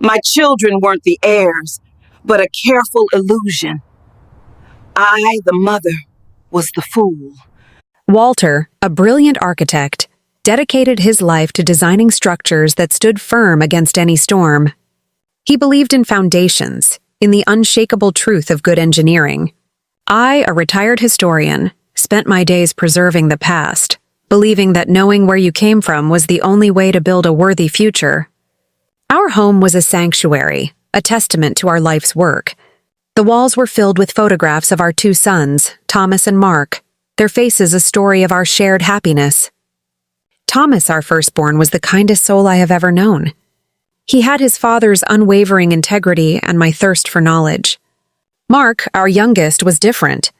My children weren't the heirs, but a careful illusion. I, the mother, was the fool. Walter, a brilliant architect, dedicated his life to designing structures that stood firm against any storm. He believed in foundations, in the unshakable truth of good engineering. I, a retired historian, spent my days preserving the past, believing that knowing where you came from was the only way to build a worthy future. Our home was a sanctuary, a testament to our life's work. The walls were filled with photographs of our two sons, Thomas and Mark, their faces a story of our shared happiness. Thomas, our firstborn, was the kindest soul I have ever known. He had his father's unwavering integrity and my thirst for knowledge. Mark, our youngest, was different.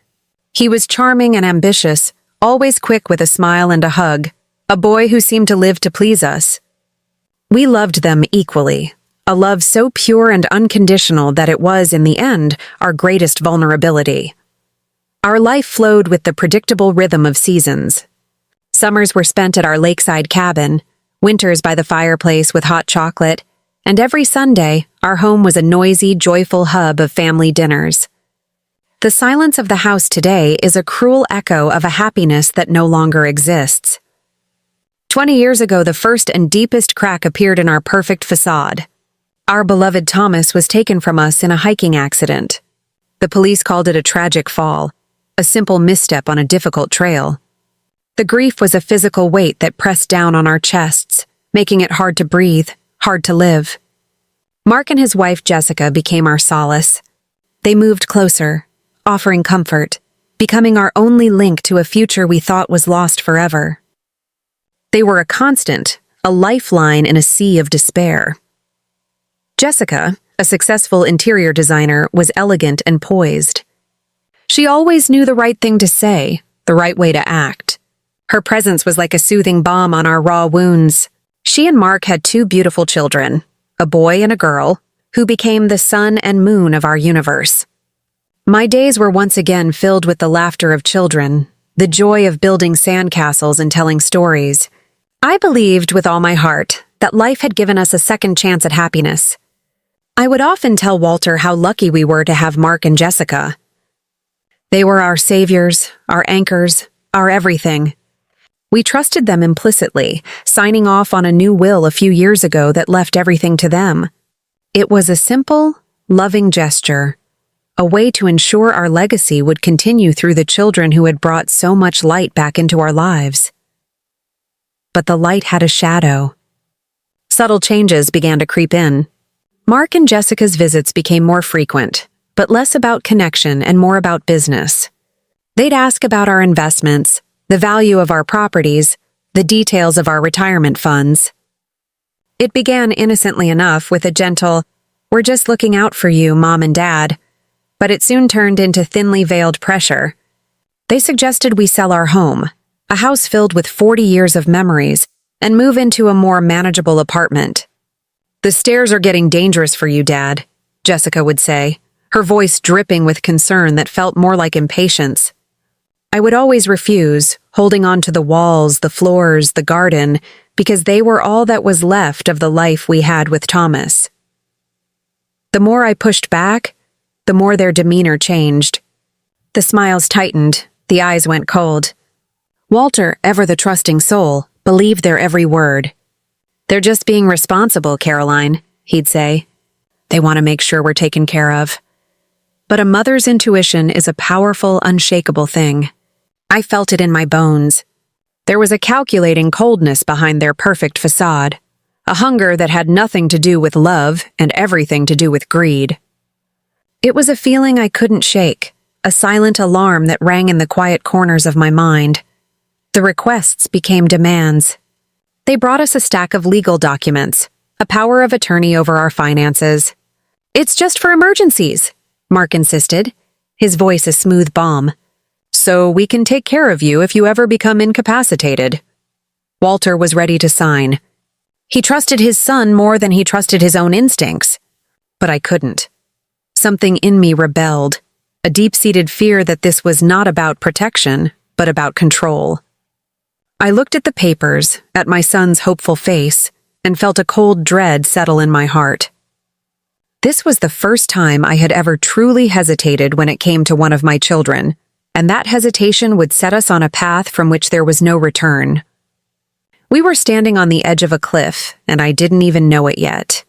He was charming and ambitious, always quick with a smile and a hug, a boy who seemed to live to please us. We loved them equally, a love so pure and unconditional that it was, in the end, our greatest vulnerability. Our life flowed with the predictable rhythm of seasons. Summers were spent at our lakeside cabin, winters by the fireplace with hot chocolate, and every Sunday, our home was a noisy, joyful hub of family dinners. The silence of the house today is a cruel echo of a happiness that no longer exists. 20 years ago, the first and deepest crack appeared in our perfect facade. Our beloved Thomas was taken from us in a hiking accident. The police called it a tragic fall, a simple misstep on a difficult trail. The grief was a physical weight that pressed down on our chests, making it hard to breathe, hard to live. Mark and his wife Jessica became our solace. They moved closer, offering comfort, becoming our only link to a future we thought was lost forever. They were a constant, a lifeline in a sea of despair. Jessica, a successful interior designer, was elegant and poised. She always knew the right thing to say, the right way to act. Her presence was like a soothing balm on our raw wounds. She and Mark had two beautiful children, a boy and a girl, who became the sun and moon of our universe. My days were once again filled with the laughter of children, the joy of building sandcastles and telling stories. I believed with all my heart that life had given us a second chance at happiness. I would often tell Walter how lucky we were to have Mark and Jessica. They were our saviors, our anchors, our everything. We trusted them implicitly, signing off on a new will a few years ago that left everything to them. It was a simple, loving gesture, a way to ensure our legacy would continue through the children who had brought so much light back into our lives. But the light had a shadow. Subtle changes began to creep in. Mark and Jessica's visits became more frequent, but less about connection and more about business. They'd ask about our investments, the value of our properties, the details of our retirement funds. It began innocently enough with a gentle, "We're just looking out for you, Mom and Dad," but it soon turned into thinly veiled pressure. They suggested we sell our home, a house filled with 40 years of memories, and move into a more manageable apartment. "The stairs are getting dangerous for you, Dad," Jessica would say, her voice dripping with concern that felt more like impatience. I would always refuse, holding on to the walls, the floors, the garden, because they were all that was left of the life we had with Thomas. The more I pushed back, the more their demeanor changed. The smiles tightened, the eyes went cold. Walter, ever the trusting soul, believed their every word. "They're just being responsible, Caroline," he'd say. "They want to make sure we're taken care of." But a mother's intuition is a powerful, unshakable thing. I felt it in my bones. There was a calculating coldness behind their perfect facade, a hunger that had nothing to do with love and everything to do with greed. It was a feeling I couldn't shake, a silent alarm that rang in the quiet corners of my mind. The requests became demands. They brought us a stack of legal documents, a power of attorney over our finances. "It's just for emergencies," Mark insisted, his voice a smooth balm. "So we can take care of you if you ever become incapacitated." Walter was ready to sign. He trusted his son more than he trusted his own instincts. But I couldn't. Something in me rebelled, a deep-seated fear that this was not about protection, but about control. I looked at the papers, at my son's hopeful face, and felt a cold dread settle in my heart. This was the first time I had ever truly hesitated when it came to one of my children, and that hesitation would set us on a path from which there was no return. We were standing on the edge of a cliff, and I didn't even know it yet.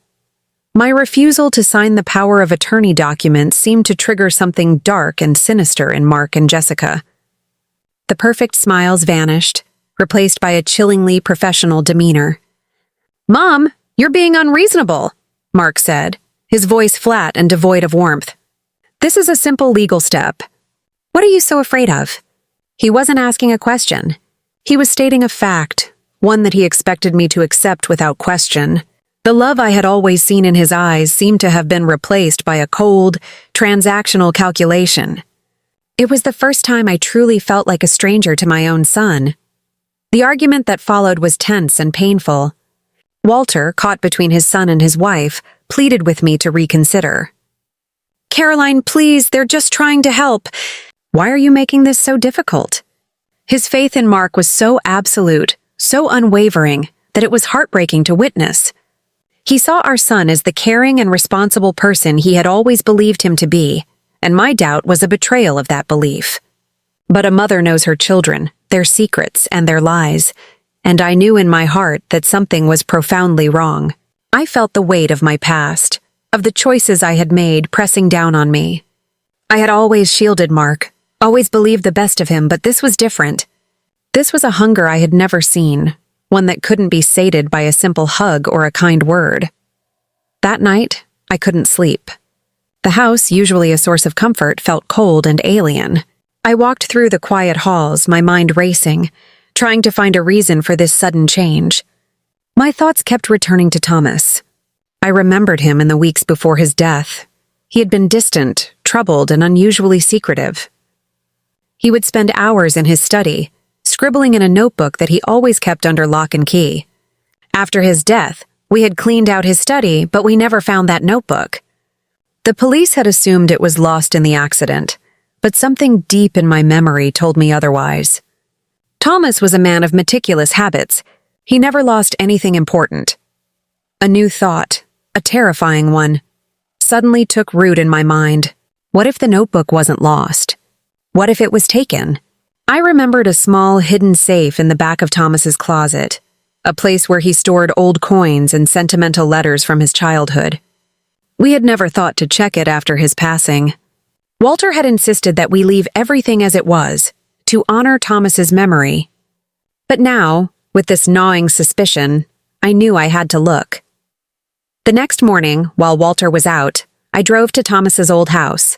My refusal to sign the power of attorney document seemed to trigger something dark and sinister in Mark and Jessica. The perfect smiles vanished, replaced by a chillingly professional demeanor. "Mom, you're being unreasonable," Mark said, his voice flat and devoid of warmth. "This is a simple legal step. What are you so afraid of?" He wasn't asking a question. He was stating a fact, one that he expected me to accept without question. The love I had always seen in his eyes seemed to have been replaced by a cold, transactional calculation. It was the first time I truly felt like a stranger to my own son. The argument that followed was tense and painful. Walter, caught between his son and his wife, pleaded with me to reconsider. "Caroline, please, they're just trying to help. Why are you making this so difficult?" His faith in Mark was so absolute, so unwavering, that it was heartbreaking to witness. He saw our son as the caring and responsible person he had always believed him to be, and my doubt was a betrayal of that belief. But a mother knows her children, their secrets, and their lies, and I knew in my heart that something was profoundly wrong. I felt the weight of my past, of the choices I had made pressing down on me. I had always shielded Mark, always believed the best of him, but this was different. This was a hunger I had never seen, one that couldn't be sated by a simple hug or a kind word. That night, I couldn't sleep. The house, usually a source of comfort, felt cold and alien. I walked through the quiet halls, my mind racing, trying to find a reason for this sudden change. My thoughts kept returning to Thomas. I remembered him in the weeks before his death. He had been distant, troubled, and unusually secretive. He would spend hours in his study, scribbling in a notebook that he always kept under lock and key. After his death, we had cleaned out his study, but we never found that notebook. The police had assumed it was lost in the accident, but something deep in my memory told me otherwise. Thomas was a man of meticulous habits. He never lost anything important. A new thought, a terrifying one, suddenly took root in my mind. What if the notebook wasn't lost? What if it was taken? I remembered a small hidden safe in the back of Thomas's closet, a place where he stored old coins and sentimental letters from his childhood. We had never thought to check it after his passing. Walter had insisted that we leave everything as it was, to honor Thomas's memory. But now, with this gnawing suspicion, I knew I had to look. The next morning, while Walter was out, I drove to Thomas's old house.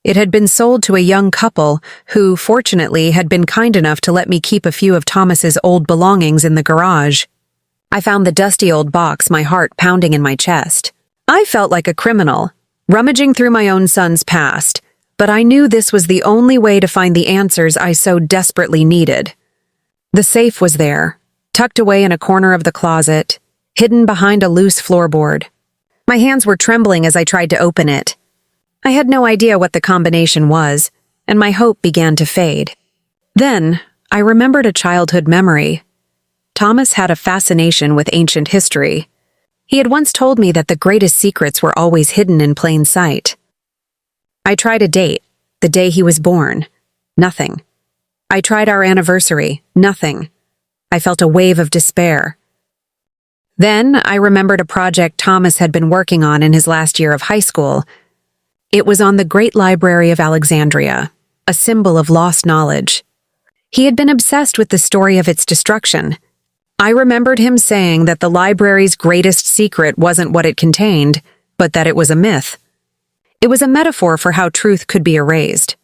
It had been sold to a young couple who, fortunately, had been kind enough to let me keep a few of Thomas's old belongings in the garage. I found the dusty old box, my heart pounding in my chest. I felt like a criminal, rummaging through my own son's past, but I knew this was the only way to find the answers I so desperately needed. The safe was there, tucked away in a corner of the closet, hidden behind a loose floorboard. My hands were trembling as I tried to open it. I had no idea what the combination was, and my hope began to fade. Then, I remembered a childhood memory. Thomas had a fascination with ancient history. He had once told me that the greatest secrets were always hidden in plain sight. I tried a date, the day he was born. Nothing. I tried our anniversary. Nothing. I felt a wave of despair. Then I remembered a project Thomas had been working on in his last year of high school. It was on the Great Library of Alexandria, a symbol of lost knowledge. He had been obsessed with the story of its destruction. I remembered him saying that the library's greatest secret wasn't what it contained, but that it was a myth. It was a metaphor for how truth could be erased.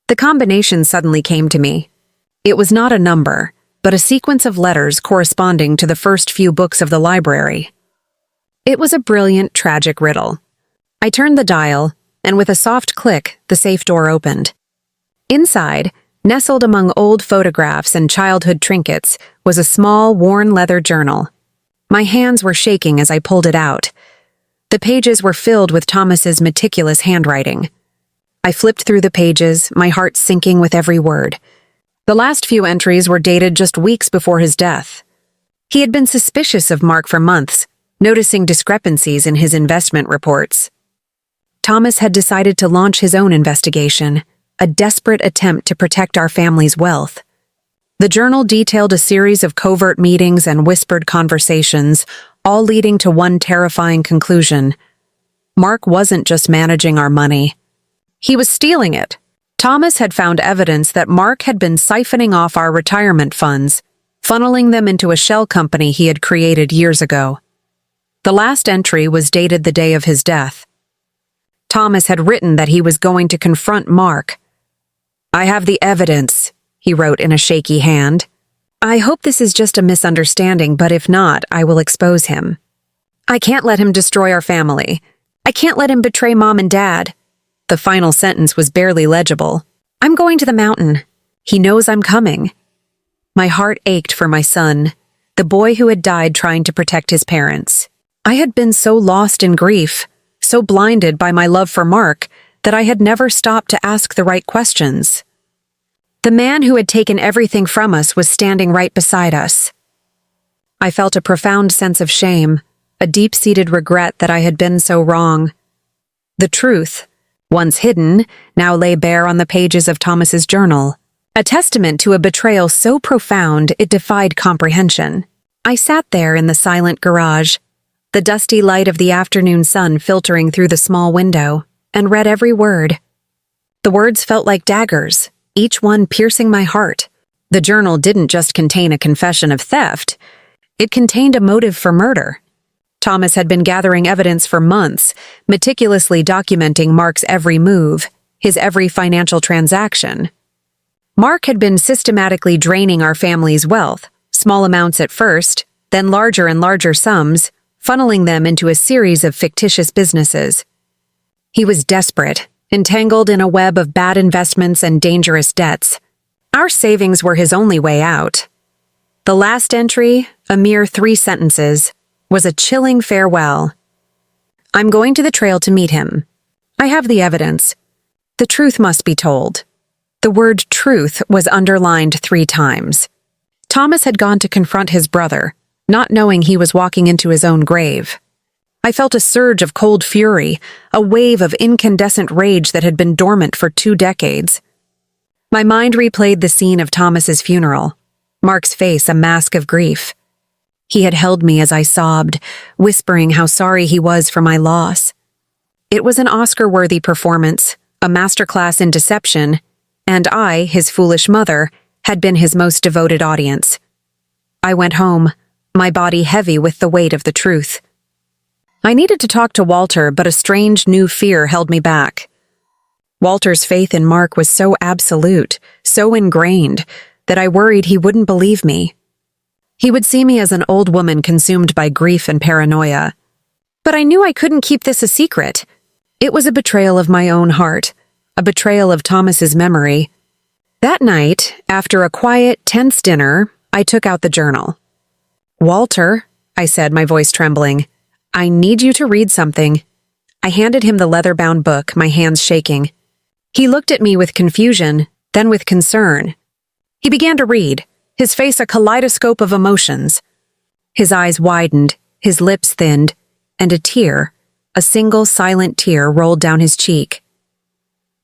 The combination suddenly came to me. It was not a number, but a sequence of letters corresponding to the first few books of the library. It was a brilliant, tragic riddle. I turned the dial, and with a soft click, the safe door opened. Inside, nestled among old photographs and childhood trinkets, was a small, worn leather journal. My hands were shaking as I pulled it out. The pages were filled with Thomas's meticulous handwriting. I flipped through the pages, my heart sinking with every word. The last few entries were dated just weeks before his death. He had been suspicious of Mark for months, noticing discrepancies in his investment reports. Thomas had decided to launch his own investigation, a desperate attempt to protect our family's wealth. The journal detailed a series of covert meetings and whispered conversations, all leading to one terrifying conclusion. Mark wasn't just managing our money. He was stealing it. Thomas had found evidence that Mark had been siphoning off our retirement funds, funneling them into a shell company he had created years ago. The last entry was dated the day of his death. Thomas had written that he was going to confront Mark. "I have the evidence," he wrote in a shaky hand. "I hope this is just a misunderstanding, but if not, I will expose him. I can't let him destroy our family. I can't let him betray Mom and Dad." The final sentence was barely legible. "I'm going to the mountain. He knows I'm coming." My heart ached for my son, the boy who had died trying to protect his parents. I had been so lost in grief, so blinded by my love for Mark, that I had never stopped to ask the right questions. The man who had taken everything from us was standing right beside us. I felt a profound sense of shame, a deep-seated regret that I had been so wrong. The truth, once hidden, now lay bare on the pages of Thomas's journal, a testament to a betrayal so profound it defied comprehension. I sat there in the silent garage, the dusty light of the afternoon sun filtering through the small window, and read every word. The words felt like daggers, each one piercing my heart. The journal didn't just contain a confession of theft, it contained a motive for murder. Thomas had been gathering evidence for months, meticulously documenting Mark's every move, his every financial transaction. Mark had been systematically draining our family's wealth, small amounts at first, then larger and larger sums, funneling them into a series of fictitious businesses. He was desperate, entangled in a web of bad investments and dangerous debts. Our savings were his only way out. The last entry, a mere 3 sentences, was a chilling farewell. "I'm going to the trail to meet him. I have the evidence. The truth must be told." The word truth was underlined 3 times. Thomas had gone to confront his brother, not knowing he was walking into his own grave. I felt a surge of cold fury, a wave of incandescent rage that had been dormant for 2 decades. My mind replayed the scene of Thomas's funeral, Mark's face a mask of grief. He had held me as I sobbed, whispering how sorry he was for my loss. It was an Oscar-worthy performance, a masterclass in deception, and I, his foolish mother, had been his most devoted audience. I went home, my body heavy with the weight of the truth. I needed to talk to Walter, but a strange new fear held me back. Walter's faith in Mark was so absolute, so ingrained, that I worried he wouldn't believe me. He would see me as an old woman consumed by grief and paranoia. But I knew I couldn't keep this a secret. It was a betrayal of my own heart, a betrayal of Thomas's memory. That night, after a quiet, tense dinner, I took out the journal. "Walter," I said, my voice trembling, "I need you to read something." I handed him the leather-bound book, my hands shaking. He looked at me with confusion, then with concern. He began to read, his face a kaleidoscope of emotions. His eyes widened, his lips thinned, and a single silent tear rolled down his cheek.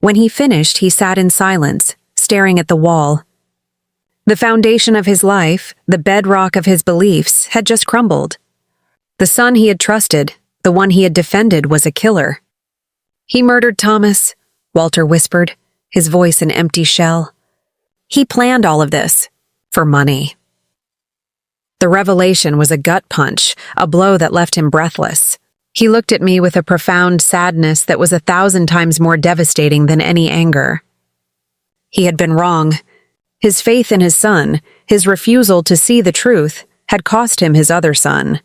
When he finished, he sat in silence, staring at the wall. The foundation of his life, the bedrock of his beliefs, had just crumbled. The son he had trusted, the one he had defended, was a killer. "He murdered Thomas," Walter whispered, his voice an empty shell. "He planned all of this. For money." The revelation was a gut punch, a blow that left him breathless. He looked at me with a profound sadness that was 1,000 times more devastating than any anger. He had been wrong. His faith in his son, his refusal to see the truth, had cost him his other son.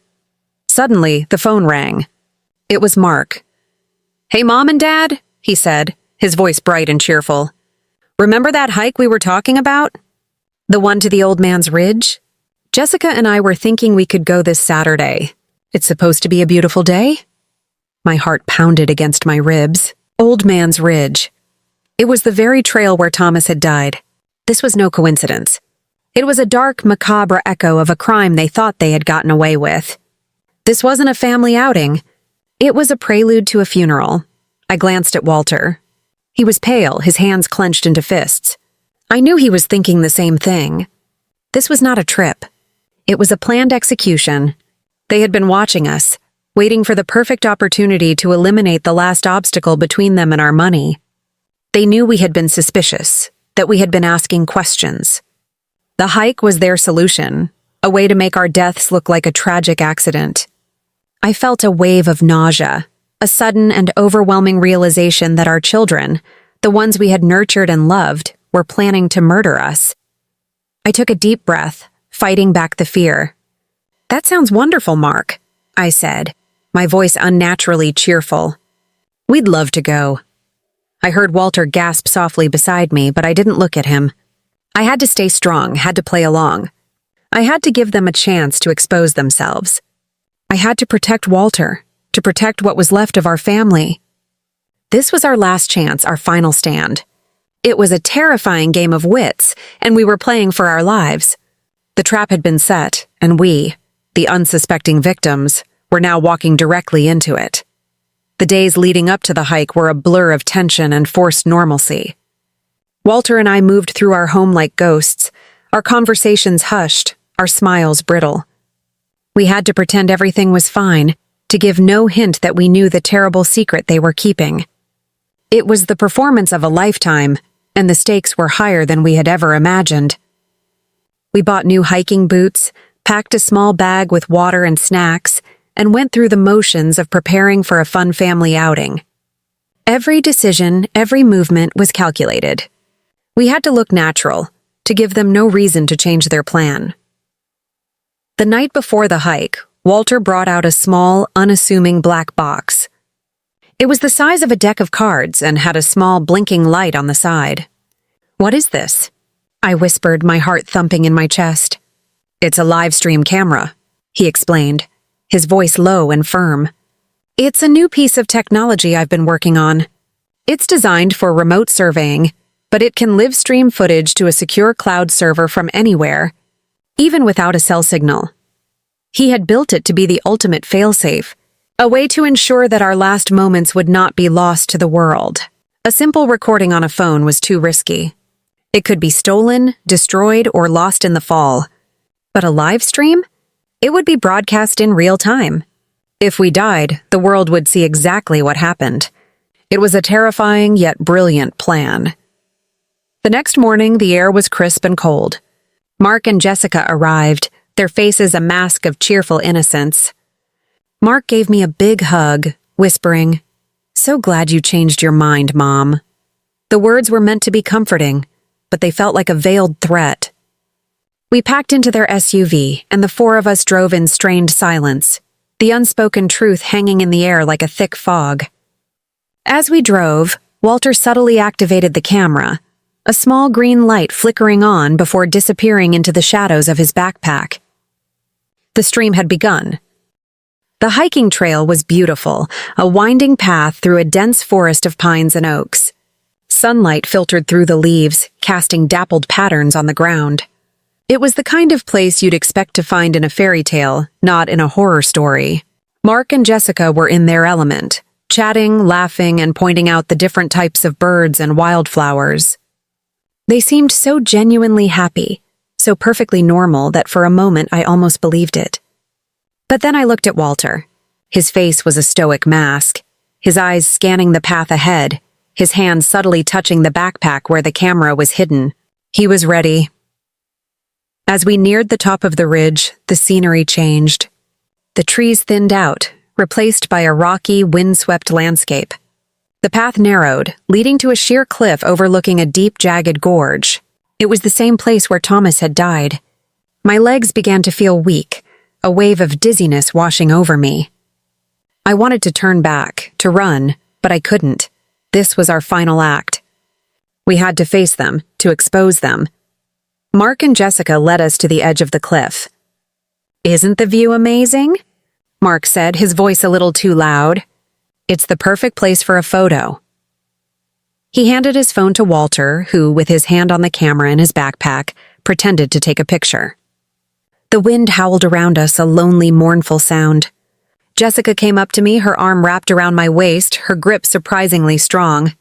Suddenly, the phone rang. It was Mark. "Hey, Mom and Dad," he said, his voice bright and cheerful. "Remember that hike we were talking about? The one to the old man's ridge? Jessica and I were thinking we could go this Saturday. It's supposed to be a beautiful day." My heart pounded against my ribs. Old Man's Ridge. It was the very trail where Thomas had died. This was no coincidence. It was a dark, macabre echo of a crime they thought they had gotten away with. This wasn't a family outing. It was a prelude to a funeral, I glanced at Walter. He was pale, his hands clenched into fists. I knew he was thinking the same thing. This was not a trip. It was a planned execution. They had been watching us, waiting for the perfect opportunity to eliminate the last obstacle between them and our money. They knew we had been suspicious, that we had been asking questions. The hike was their solution, a way to make our deaths look like a tragic accident. I felt a wave of nausea, a sudden and overwhelming realization that our children, the ones we had nurtured and loved, were planning to murder us. I took a deep breath, fighting back the fear. "That sounds wonderful, Mark," I said, my voice unnaturally cheerful. "We'd love to go." I heard Walter gasp softly beside me, but I didn't look at him. I had to stay strong, had to play along. I had to give them a chance to expose themselves. I had to protect Walter, to protect what was left of our family. This was our last chance, our final stand. It was a terrifying game of wits, and we were playing for our lives. The trap had been set, and we, the unsuspecting victims, were now walking directly into it. The days leading up to the hike were a blur of tension and forced normalcy. Walter and I moved through our home like ghosts, our conversations hushed, our smiles brittle. We had to pretend everything was fine, to give no hint that we knew the terrible secret they were keeping. It was the performance of a lifetime, and the stakes were higher than we had ever imagined. We bought new hiking boots, packed a small bag with water and snacks, and went through the motions of preparing for a fun family outing. Every decision, every movement was calculated. We had to look natural, to give them no reason to change their plan. The night before the hike, Walter brought out a small, unassuming black box. It was the size of a deck of cards and had a small blinking light on the side. "What is this?" I whispered, my heart thumping in my chest. "It's a live stream camera," he explained, his voice low and firm. "It's a new piece of technology I've been working on. It's designed for remote surveying, but it can live stream footage to a secure cloud server from anywhere, even without a cell signal." He had built it to be the ultimate failsafe, a way to ensure that our last moments would not be lost to the world. A simple recording on a phone was too risky. It could be stolen, destroyed, or lost in the fall. But a live stream? It would be broadcast in real time. If we died, the world would see exactly what happened. It was a terrifying yet brilliant plan. The next morning, the air was crisp and cold. Mark and Jessica arrived, their faces a mask of cheerful innocence. Mark gave me a big hug, whispering, "So glad you changed your mind, Mom." The words were meant to be comforting, but they felt like a veiled threat. We packed into their SUV, and the four of us drove in strained silence, the unspoken truth hanging in the air like a thick fog. As we drove, Walter subtly activated the camera, a small green light flickering on before disappearing into the shadows of his backpack. The stream had begun. The hiking trail was beautiful, a winding path through a dense forest of pines and oaks. Sunlight filtered through the leaves, casting dappled patterns on the ground. It was the kind of place you'd expect to find in a fairy tale, not in a horror story. Mark and Jessica were in their element, chatting, laughing, and pointing out the different types of birds and wildflowers. They seemed so genuinely happy, so perfectly normal that for a moment I almost believed it. But then I looked at Walter. His face was a stoic mask, his eyes scanning the path ahead, his hands subtly touching the backpack where the camera was hidden. He was ready. As we neared the top of the ridge, the scenery changed. The trees thinned out, replaced by a rocky, windswept landscape. The path narrowed, leading to a sheer cliff overlooking a deep, jagged gorge. It was the same place where Thomas had died. My legs began to feel weak, a wave of dizziness washing over me. I wanted to turn back, to run, but I couldn't. This was our final act. We had to face them, to expose them. Mark and Jessica led us to the edge of the cliff. "Isn't the view amazing?" Mark said, his voice a little too loud. "It's the perfect place for a photo." He handed his phone to Walter, who, with his hand on the camera in his backpack, pretended to take a picture. The wind howled around us, a lonely, mournful sound. Jessica came up to me, her arm wrapped around my waist, her grip surprisingly strong.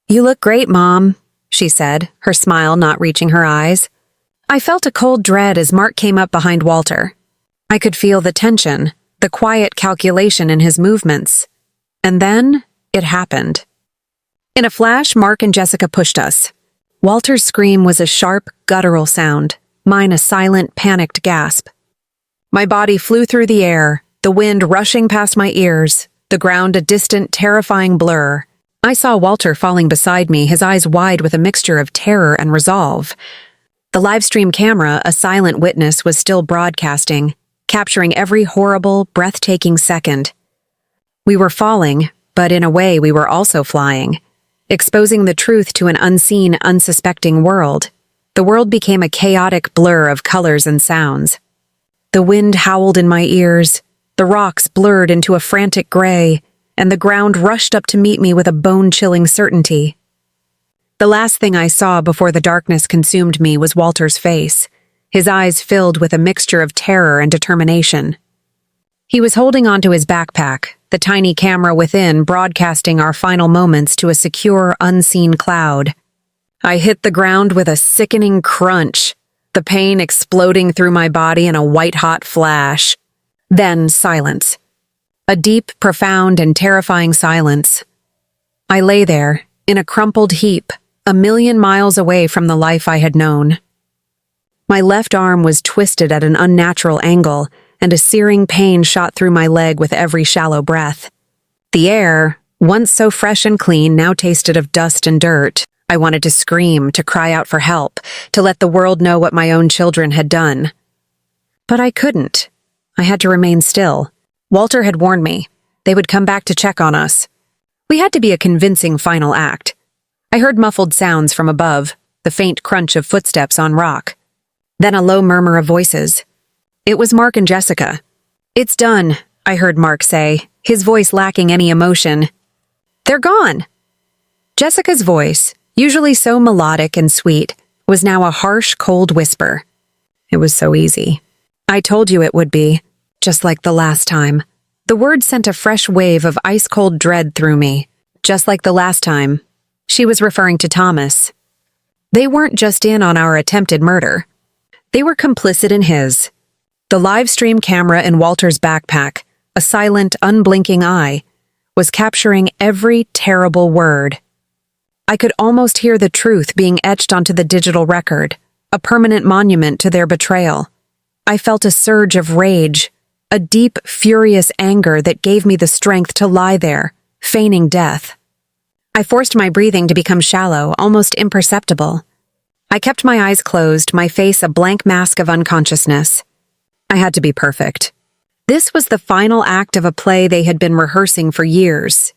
"You look great, Mom," she said, her smile not reaching her eyes. I felt a cold dread as Mark came up behind Walter. I could feel the tension, the quiet calculation in his movements. And then, it happened. In a flash, Mark and Jessica pushed us. Walter's scream was a sharp, guttural sound, mine a silent, panicked gasp. My body flew through the air, the wind rushing past my ears, the ground a distant, terrifying blur. I saw Walter falling beside me, his eyes wide with a mixture of terror and resolve. The livestream camera, a silent witness, was still broadcasting, capturing every horrible, breathtaking second. We were falling, but in a way we were also flying, exposing the truth to an unseen, unsuspecting world. The world became a chaotic blur of colors and sounds. The wind howled in my ears, the rocks blurred into a frantic gray, and the ground rushed up to meet me with a bone-chilling certainty. The last thing I saw before the darkness consumed me was Walter's face, his eyes filled with a mixture of terror and determination. He was holding onto his backpack, the tiny camera within broadcasting our final moments to a secure, unseen cloud. I hit the ground with a sickening crunch, the pain exploding through my body in a white-hot flash. Then silence. A deep, profound, and terrifying silence. I lay there, in a crumpled heap, a million miles away from the life I had known. My left arm was twisted at an unnatural angle, and a searing pain shot through my leg with every shallow breath. The air, once so fresh and clean, now tasted of dust and dirt. I wanted to scream, to cry out for help, to let the world know what my own children had done. But I couldn't. I had to remain still. Walter had warned me. They would come back to check on us. We had to be a convincing final act. I heard muffled sounds from above, the faint crunch of footsteps on rock. Then a low murmur of voices. It was Mark and Jessica. "It's done," I heard Mark say, his voice lacking any emotion. "They're gone." Jessica's voice, usually so melodic and sweet, was now a harsh, cold whisper. It was so easy. "I told you it would be, just like the last time." The word sent a fresh wave of ice-cold dread through me. Just like the last time. She was referring to Thomas. They weren't just in on our attempted murder. They were complicit in his. The live stream camera in Walter's backpack, a silent, unblinking eye, was capturing every terrible word. I could almost hear the truth being etched onto the digital record, a permanent monument to their betrayal. I felt a surge of rage, a deep, furious anger that gave me the strength to lie there, feigning death. I forced my breathing to become shallow, almost imperceptible. I kept my eyes closed, my face a blank mask of unconsciousness. I had to be perfect. This was the final act of a play they had been rehearsing for years.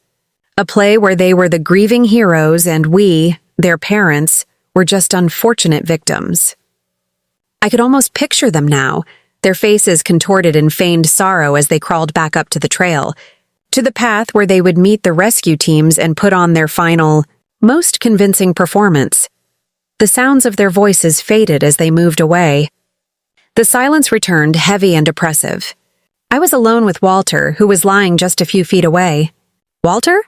A play where they were the grieving heroes and we, their parents, were just unfortunate victims. I could almost picture them now, their faces contorted in feigned sorrow as they crawled back up to the trail, to the path where they would meet the rescue teams and put on their final, most convincing performance. The sounds of their voices faded as they moved away. The silence returned, heavy and oppressive. I was alone with Walter, who was lying just a few feet away. "Walter?"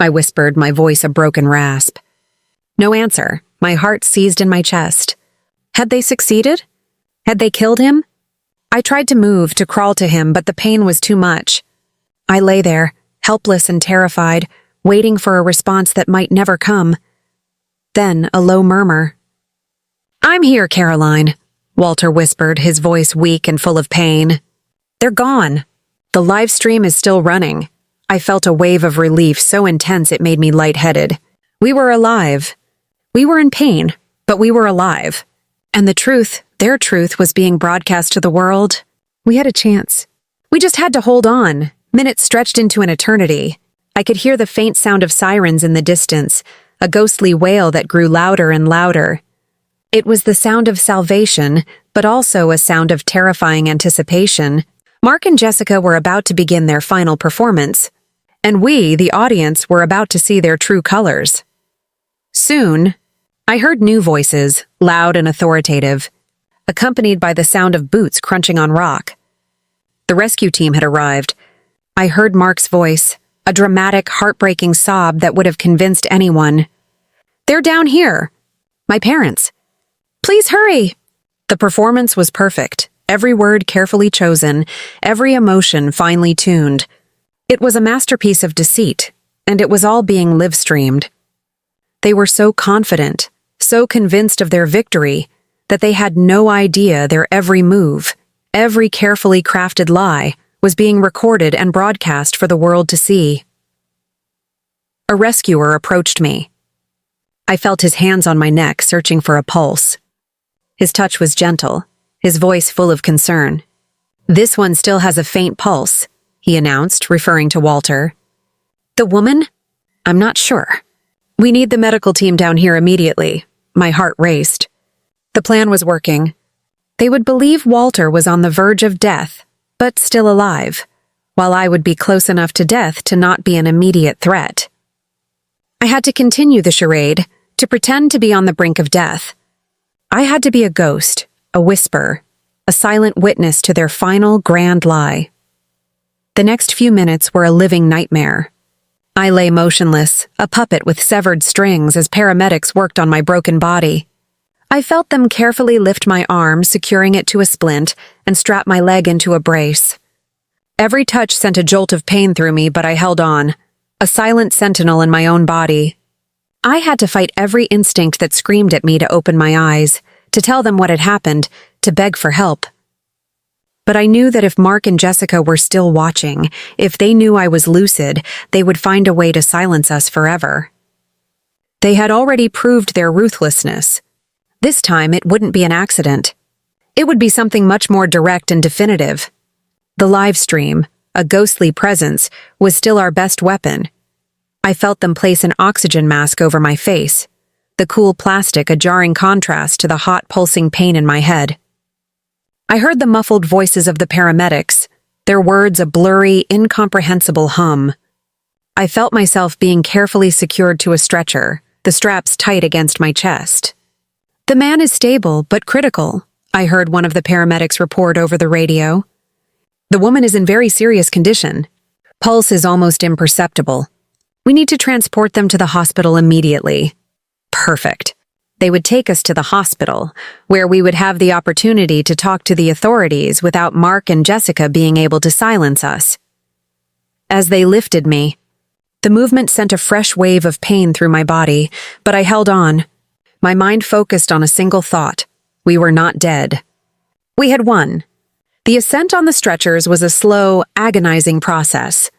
I whispered, my voice a broken rasp. No answer, my heart seized in my chest. Had they succeeded? Had they killed him? I tried to move, to crawl to him, but the pain was too much. I lay there, helpless and terrified, waiting for a response that might never come. Then a low murmur. "I'm here, Caroline," Walter whispered, his voice weak and full of pain. "They're gone. The live stream is still running." I felt a wave of relief so intense it made me lightheaded. We were alive. We were in pain, but we were alive. And the truth, their truth, was being broadcast to the world. We had a chance. We just had to hold on. Minutes stretched into an eternity. I could hear the faint sound of sirens in the distance, a ghostly wail that grew louder and louder. It was the sound of salvation, but also a sound of terrifying anticipation. Mark and Jessica were about to begin their final performance, and we, the audience, were about to see their true colors. Soon, I heard new voices, loud and authoritative, accompanied by the sound of boots crunching on rock. The rescue team had arrived. I heard Mark's voice, a dramatic, heartbreaking sob that would have convinced anyone. "They're down here. My parents. Please hurry." The performance was perfect, every word carefully chosen, every emotion finely tuned. It was a masterpiece of deceit, and it was all being live-streamed. They were so confident, so convinced of their victory, that they had no idea their every move, every carefully crafted lie, was being recorded and broadcast for the world to see. A rescuer approached me. I felt his hands on my neck, searching for a pulse. His touch was gentle, his voice full of concern. "This one still has a faint pulse," he announced, referring to Walter. "The woman? I'm not sure. We need the medical team down here immediately." My heart raced. The plan was working. They would believe Walter was on the verge of death, but still alive, while I would be close enough to death to not be an immediate threat. I had to continue the charade, to pretend to be on the brink of death. I had to be a ghost, a whisper, a silent witness to their final grand lie. The next few minutes were a living nightmare. I lay motionless, a puppet with severed strings as paramedics worked on my broken body. I felt them carefully lift my arm, securing it to a splint, and strap my leg into a brace. Every touch sent a jolt of pain through me, but I held on, a silent sentinel in my own body. I had to fight every instinct that screamed at me to open my eyes, to tell them what had happened, to beg for help. But I knew that if Mark and Jessica were still watching, if they knew I was lucid, they would find a way to silence us forever. They had already proved their ruthlessness. This time it wouldn't be an accident. It would be something much more direct and definitive. The live stream, a ghostly presence, was still our best weapon. I felt them place an oxygen mask over my face, the cool plastic a jarring contrast to the hot pulsing pain in my head. I heard the muffled voices of the paramedics, their words a blurry, incomprehensible hum. I felt myself being carefully secured to a stretcher, the straps tight against my chest. "The man is stable, but critical," I heard one of the paramedics report over the radio. "The woman is in very serious condition. Pulse is almost imperceptible. We need to transport them to the hospital immediately." Perfect. They would take us to the hospital, where we would have the opportunity to talk to the authorities without Mark and Jessica being able to silence us. As they lifted me, the movement sent a fresh wave of pain through my body, but I held on. My mind focused on a single thought. We were not dead. We had won. The ascent on the stretchers was a slow, agonizing process.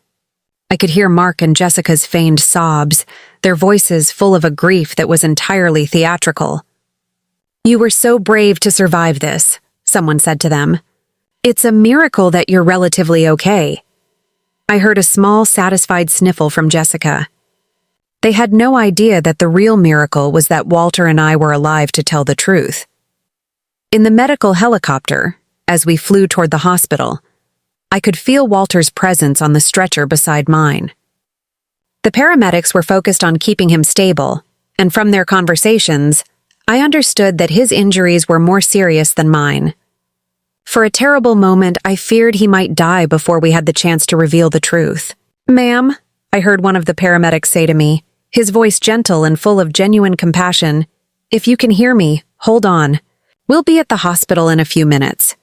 I could hear Mark and Jessica's feigned sobs, their voices full of a grief that was entirely theatrical. "You were so brave to survive this," someone said to them. "It's a miracle that you're relatively okay." I heard a small, satisfied sniffle from Jessica. They had no idea that the real miracle was that Walter and I were alive to tell the truth. In the medical helicopter, as we flew toward the hospital, I could feel Walter's presence on the stretcher beside mine. The paramedics were focused on keeping him stable, and from their conversations, I understood that his injuries were more serious than mine. For a terrible moment, I feared he might die before we had the chance to reveal the truth. "Ma'am," I heard one of the paramedics say to me, his voice gentle and full of genuine compassion, "if you can hear me, hold on. We'll be at the hospital in a few minutes."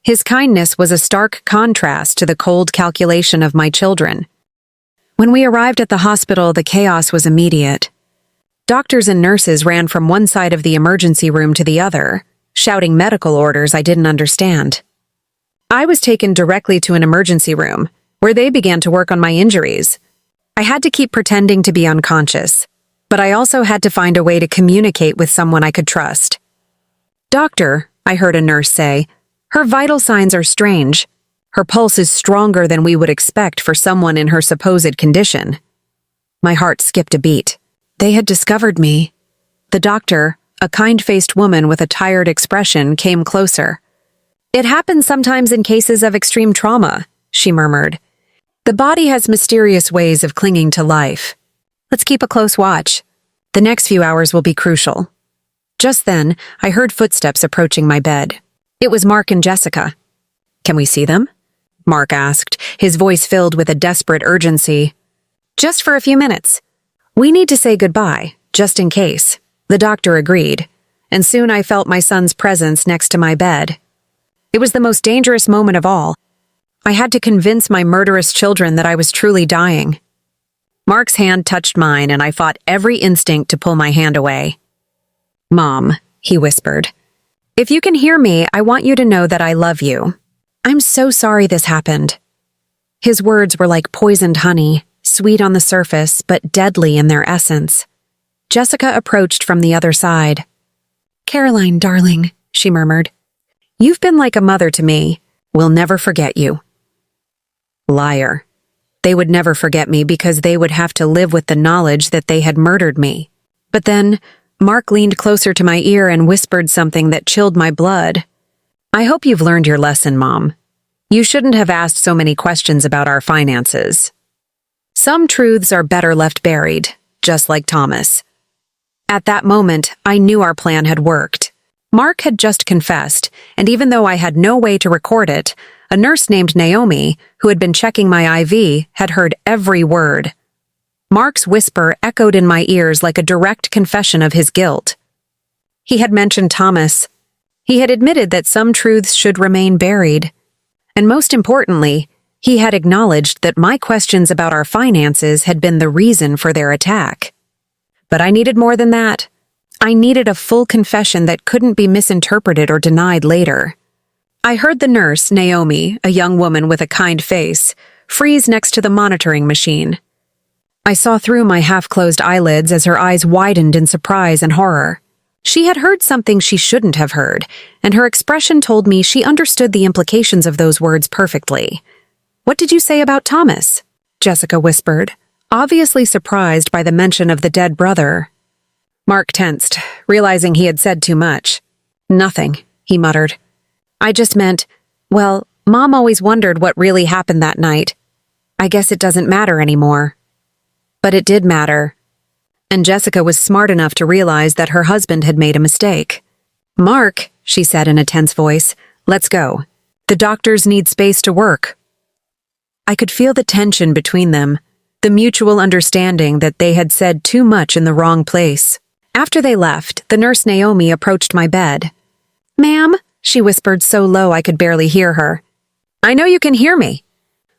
His kindness was a stark contrast to the cold calculation of my children. When we arrived at the hospital, the chaos was immediate. Doctors and nurses ran from one side of the emergency room to the other, shouting medical orders I didn't understand. I was taken directly to an emergency room, where they began to work on my injuries. I had to keep pretending to be unconscious, but I also had to find a way to communicate with someone I could trust. "Doctor," I heard a nurse say, "her vital signs are strange. Her pulse is stronger than we would expect for someone in her supposed condition." My heart skipped a beat. They had discovered me. The doctor, a kind-faced woman with a tired expression, came closer. "It happens sometimes in cases of extreme trauma," she murmured. "The body has mysterious ways of clinging to life. Let's keep a close watch. The next few hours will be crucial." Just then, I heard footsteps approaching my bed. It was Mark and Jessica. "Can we see them?" Mark asked, his voice filled with a desperate urgency. Just for a few minutes. We need to say goodbye, just in case. The doctor agreed, and soon I felt my son's presence next to my bed. It was the most dangerous moment of all. I had to convince my murderous children that I was truly dying. Mark's hand touched mine, and I fought every instinct to pull my hand away. Mom, he whispered. If you can hear me, I want you to know that I love you. I'm so sorry this happened. His words were like poisoned honey, sweet on the surface, but deadly in their essence. Jessica approached from the other side. Caroline, darling, she murmured. You've been like a mother to me. We'll never forget you. Liar. They would never forget me because they would have to live with the knowledge that they had murdered me. But then, Mark leaned closer to my ear and whispered something that chilled my blood. I hope you've learned your lesson, Mom. You shouldn't have asked so many questions about our finances. Some truths are better left buried, just like Thomas. At that moment, I knew our plan had worked. Mark had just confessed, and even though I had no way to record it, a nurse named Naomi, who had been checking my IV, had heard every word. Mark's whisper echoed in my ears like a direct confession of his guilt. He had mentioned Thomas. He had admitted that some truths should remain buried. And most importantly, he had acknowledged that my questions about our finances had been the reason for their attack. But I needed more than that. I needed a full confession that couldn't be misinterpreted or denied later. I heard the nurse, Naomi, a young woman with a kind face, freeze next to the monitoring machine. I saw through my half-closed eyelids as her eyes widened in surprise and horror. She had heard something she shouldn't have heard, and her expression told me she understood the implications of those words perfectly. What did you say about Thomas? Jessica whispered, obviously surprised by the mention of the dead brother. Mark tensed, realizing he had said too much. Nothing, he muttered. I just meant, well, Mom always wondered what really happened that night. I guess it doesn't matter anymore. But it did matter. And Jessica was smart enough to realize that her husband had made a mistake. Mark, she said in a tense voice, let's go. The doctors need space to work. I could feel the tension between them, the mutual understanding that they had said too much in the wrong place. After they left, the nurse Naomi approached my bed. Ma'am, she whispered so low I could barely hear her. I know you can hear me.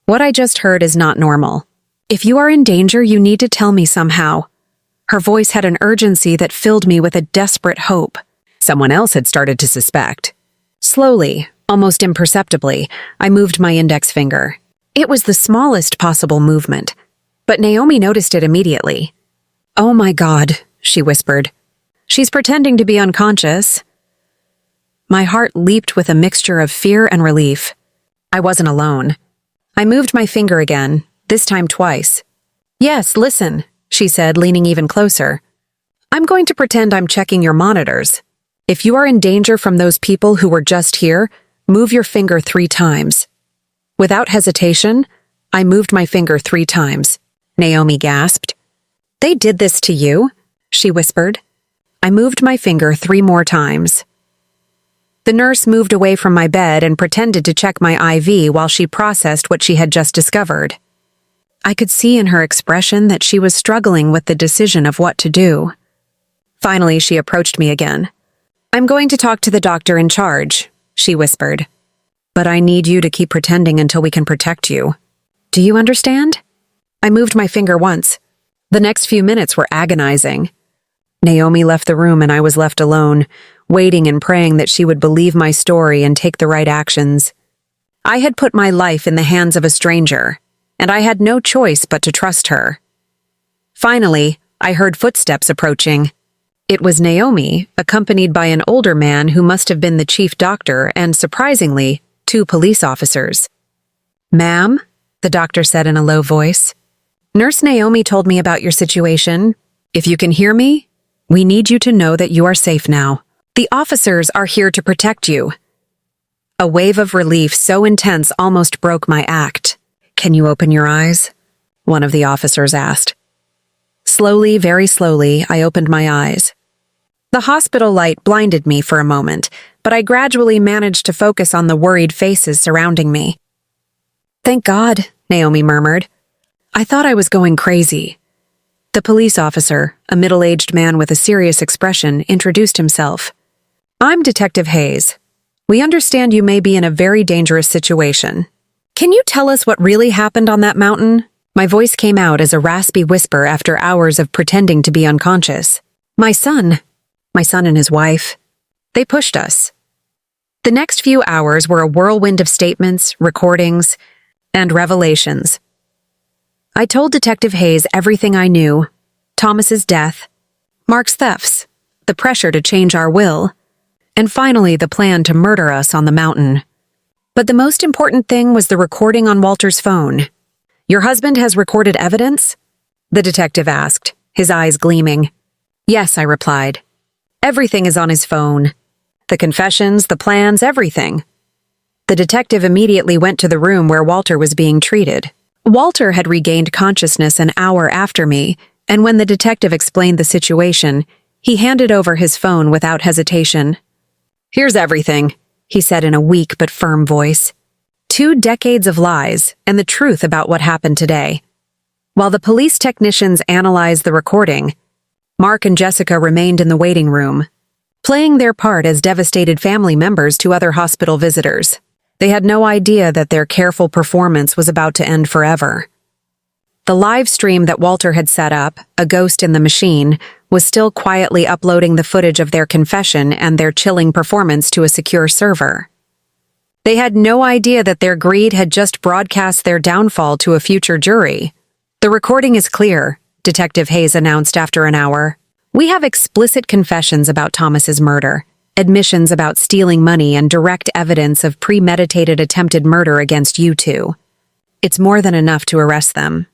What I just heard is not normal. If you are in danger, you need to tell me somehow. Her voice had an urgency that filled me with a desperate hope. Someone else had started to suspect. Slowly, almost imperceptibly, I moved my index finger. It was the smallest possible movement, but Naomi noticed it immediately. Oh my God, she whispered. She's pretending to be unconscious. My heart leaped with a mixture of fear and relief. I wasn't alone. I moved my finger again, this time twice. Yes, listen, she said, leaning even closer. I'm going to pretend I'm checking your monitors. If you are in danger from those people who were just here, move your finger 3 times. Without hesitation, I moved my finger 3 times. Naomi gasped. They did this to you? She whispered. I moved my finger 3 more times. The nurse moved away from my bed and pretended to check my IV while she processed what she had just discovered. I could see in her expression that she was struggling with the decision of what to do. Finally, she approached me again. I'm going to talk to the doctor in charge, she whispered. But I need you to keep pretending until we can protect you. Do you understand? I moved my finger once. The next few minutes were agonizing. Naomi left the room and I was left alone, waiting and praying that she would believe my story and take the right actions. I had put my life in the hands of a stranger, and I had no choice but to trust her. Finally, I heard footsteps approaching. It was Naomi, accompanied by an older man who must have been the chief doctor and, surprisingly, 2 police officers. Ma'am, the doctor said in a low voice, Nurse Naomi told me about your situation. If you can hear me, we need you to know that you are safe now. The officers are here to protect you. A wave of relief so intense almost broke my act. Can you open your eyes? One of the officers asked. Slowly, very slowly, I opened my eyes. The hospital light blinded me for a moment, but I gradually managed to focus on the worried faces surrounding me. "Thank God," Naomi murmured. "I thought I was going crazy." The police officer, a middle-aged man with a serious expression, introduced himself. "I'm Detective Hayes. We understand you may be in a very dangerous situation. Can you tell us what really happened on that mountain?" My voice came out as a raspy whisper after hours of pretending to be unconscious. My son and his wife, they pushed us." The next few hours were a whirlwind of statements, recordings, and revelations. I told Detective Hayes everything I knew: Thomas's death, Mark's thefts, the pressure to change our will, and finally the plan to murder us on the mountain. But the most important thing was the recording on Walter's phone. "Your husband has recorded evidence?" the detective asked, his eyes gleaming. "Yes," I replied. "Everything is on his phone. The confessions, the plans, everything." The detective immediately went to the room where Walter was being treated. Walter had regained consciousness an hour after me, and when the detective explained the situation, he handed over his phone without hesitation. "Here's everything," he said in a weak but firm voice. 2 decades of lies and the truth about what happened today. While the police technicians analyzed the recording, Mark and Jessica remained in the waiting room, playing their part as devastated family members to other hospital visitors. They had no idea that their careful performance was about to end forever. The live stream that Walter had set up, a ghost in the machine, was still quietly uploading the footage of their confession and their chilling performance to a secure server. They had no idea that their greed had just broadcast their downfall to a future jury. "The recording is clear," Detective Hayes announced after an hour. "We have explicit confessions about Thomas's murder, admissions about stealing money, and direct evidence of premeditated attempted murder against you two. It's more than enough to arrest them."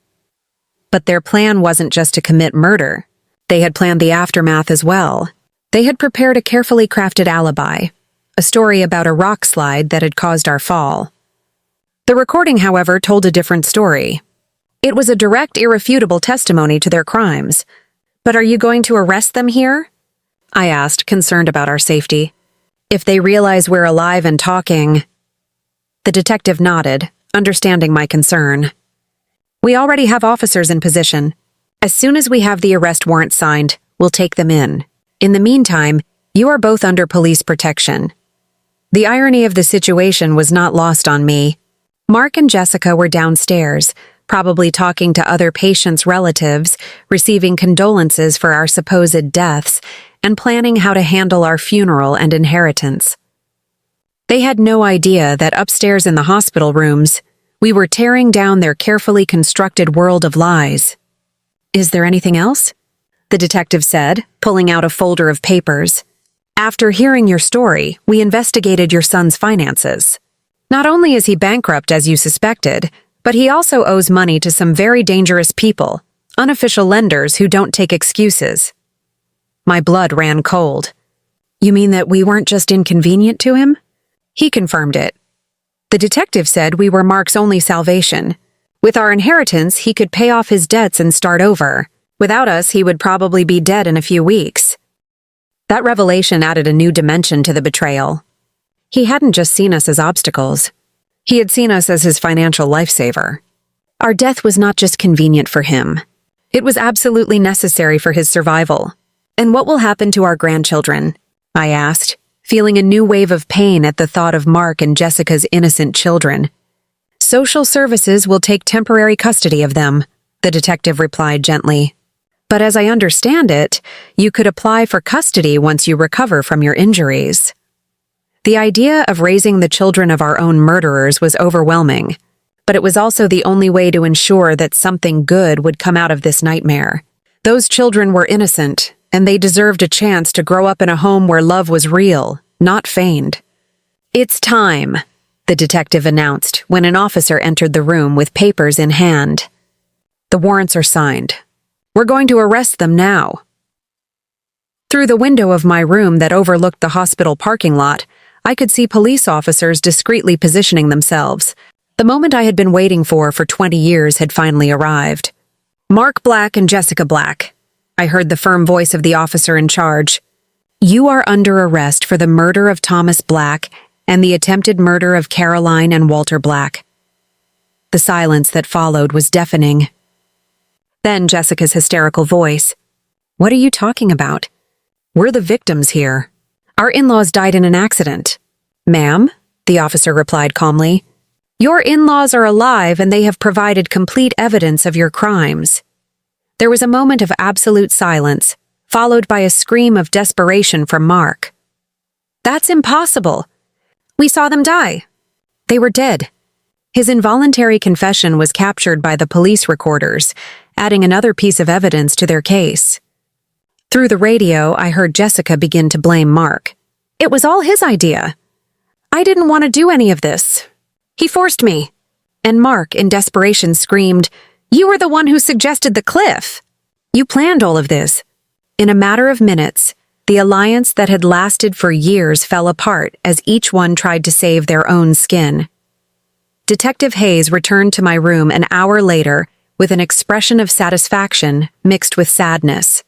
But their plan wasn't just to commit murder. They had planned the aftermath as well. They had prepared a carefully crafted alibi, a story about a rock slide that had caused our fall. The recording, however, told a different story. It was a direct, irrefutable testimony to their crimes. "But are you going to arrest them here?" I asked, concerned about our safety. "If they realize we're alive and talking..." The detective nodded, understanding my concern. "We already have officers in position. As soon as we have the arrest warrant signed, we'll take them in. In the meantime, you are both under police protection." The irony of the situation was not lost on me. Mark and Jessica were downstairs, probably talking to other patients' relatives, receiving condolences for our supposed deaths, and planning how to handle our funeral and inheritance. They had no idea that upstairs in the hospital rooms, we were tearing down their carefully constructed world of lies. "Is there anything else?" the detective said, pulling out a folder of papers. "After hearing your story, we investigated your son's finances. Not only is he bankrupt as you suspected, but he also owes money to some very dangerous people, unofficial lenders who don't take excuses." My blood ran cold. "You mean that we weren't just inconvenient to him?" He confirmed it. The detective said we were Mark's only salvation. With our inheritance, he could pay off his debts and start over. Without us, he would probably be dead in a few weeks. That revelation added a new dimension to the betrayal. He hadn't just seen us as obstacles. He had seen us as his financial lifesaver. Our death was not just convenient for him. It was absolutely necessary for his survival. "And what will happen to our grandchildren?" I asked, feeling a new wave of pain at the thought of Mark and Jessica's innocent children. "Social services will take temporary custody of them," the detective replied gently. "But as I understand it, you could apply for custody once you recover from your injuries." The idea of raising the children of our own murderers was overwhelming, but it was also the only way to ensure that something good would come out of this nightmare. Those children were innocent, and they deserved a chance to grow up in a home where love was real, not feigned. "It's time," the detective announced when an officer entered the room with papers in hand. "The warrants are signed. We're going to arrest them now." Through the window of my room that overlooked the hospital parking lot, I could see police officers discreetly positioning themselves. The moment I had been waiting for 20 years had finally arrived. "Mark Black and Jessica Black," I heard the firm voice of the officer in charge. "You are under arrest for the murder of Thomas Black and the attempted murder of Caroline and Walter Black." The silence that followed was deafening. Then Jessica's hysterical voice. "What are you talking about? We're the victims here. Our in-laws died in an accident." "Ma'am," the officer replied calmly, "your in-laws are alive and they have provided complete evidence of your crimes." There was a moment of absolute silence, followed by a scream of desperation from Mark. "That's impossible. We saw them die. They were dead." His involuntary confession was captured by the police recorders, adding another piece of evidence to their case. Through the radio, I heard Jessica begin to blame Mark. "It was all his idea. I didn't want to do any of this. He forced me." And Mark, in desperation, screamed, "You were the one who suggested the cliff. You planned all of this." In a matter of minutes, the alliance that had lasted for years fell apart as each one tried to save their own skin. Detective Hayes returned to my room an hour later with an expression of satisfaction mixed with sadness.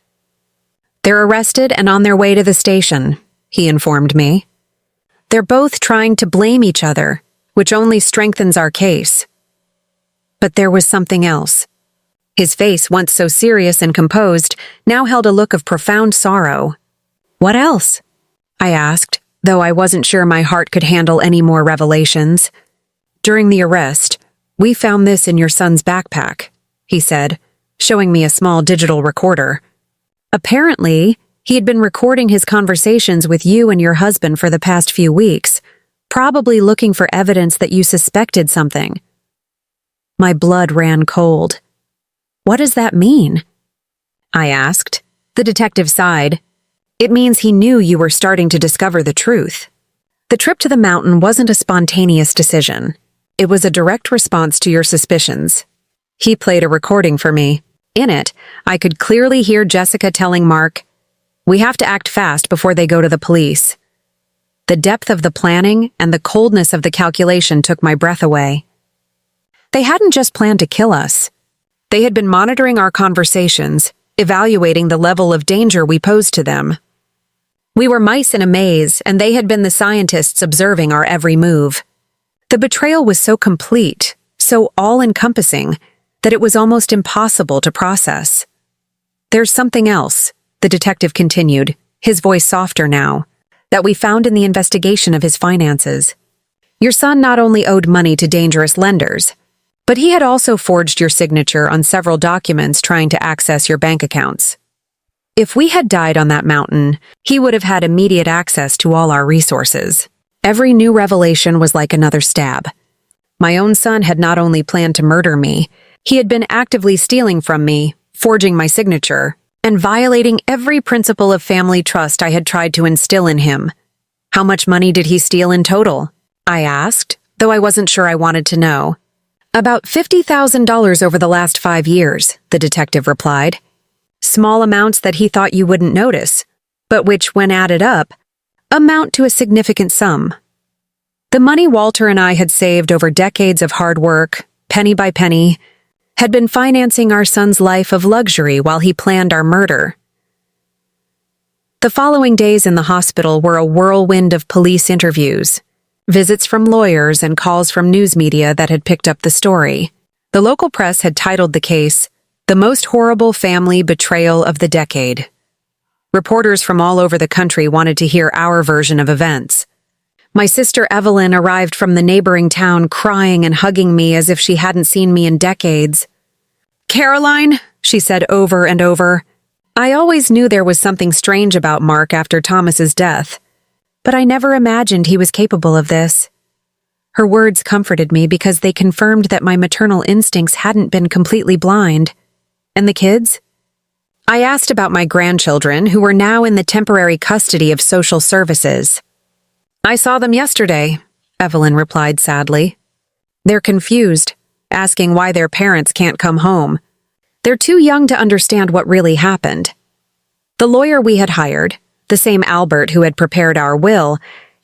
"They're arrested and on their way to the station," he informed me. "They're both trying to blame each other, which only strengthens our case." But there was something else. His face, once so serious and composed, now held a look of profound sorrow. "What else?" I asked, though I wasn't sure my heart could handle any more revelations. "During the arrest, we found this in your son's backpack," he said, showing me a small digital recorder. "Apparently, he had been recording his conversations with you and your husband for the past few weeks, probably looking for evidence that you suspected something." My blood ran cold. "What does that mean?" I asked. The detective sighed. "It means he knew you were starting to discover the truth. The trip to the mountain wasn't a spontaneous decision. It was a direct response to your suspicions." He played a recording for me. In it, I could clearly hear Jessica telling Mark, "We have to act fast before they go to the police." The depth of the planning and the coldness of the calculation took my breath away. They hadn't just planned to kill us. They had been monitoring our conversations, evaluating the level of danger we posed to them. We were mice in a maze, and they had been the scientists observing our every move. The betrayal was so complete, so all-encompassing, that it was almost impossible to process. "There's something else," the detective continued, his voice softer now, "that we found in the investigation of his finances. Your son not only owed money to dangerous lenders, but he had also forged your signature on several documents trying to access your bank accounts. If we had died on that mountain, he would have had immediate access to all our resources." Every new revelation was like another stab. My own son had not only planned to murder me, he had been actively stealing from me, forging my signature, and violating every principle of family trust I had tried to instill in him. "How much money did he steal in total?" I asked, though I wasn't sure I wanted to know. "About $50,000 over the last 5 years, the detective replied. "Small amounts that he thought you wouldn't notice, but which, when added up, amount to a significant sum. The money Walter and I had saved over decades of hard work, penny by penny, had been financing our son's life of luxury while he planned our murder." The following days in the hospital were a whirlwind of police interviews, visits from lawyers and calls from news media that had picked up the story. The local press had titled the case, "The Most Horrible Family Betrayal of the Decade." Reporters from all over the country wanted to hear our version of events. My sister Evelyn arrived from the neighboring town crying and hugging me as if she hadn't seen me in decades. "Caroline," she said over and over, "I always knew there was something strange about Mark after Thomas's death, but I never imagined he was capable of this." Her words comforted me because they confirmed that my maternal instincts hadn't been completely blind. "And the kids?" I asked about my grandchildren, who were now in the temporary custody of social services. "I saw them yesterday," Evelyn replied sadly. "They're confused, asking why their parents can't come home. They're too young to understand what really happened." The lawyer we had hired, the same Albert who had prepared our will,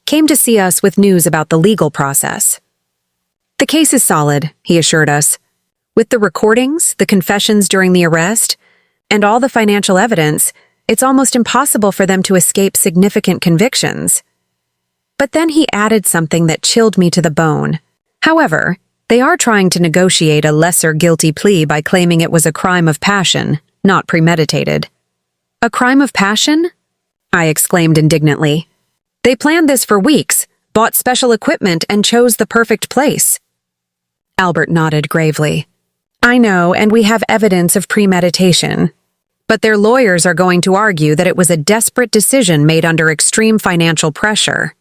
came to see us with news about the legal process. "The case is solid," he assured us. "With the recordings, the confessions during the arrest, and all the financial evidence, it's almost impossible for them to escape significant convictions." But then he added something that chilled me to the bone. "However, They are trying to negotiate a lesser guilty plea by claiming it was a crime of passion, not premeditated. A crime of passion? I exclaimed indignantly. They planned this for weeks, bought special equipment, and chose the perfect place. Albert nodded gravely. I know, and we have evidence of premeditation. But their lawyers are going to argue that it was a desperate decision made under extreme financial pressure.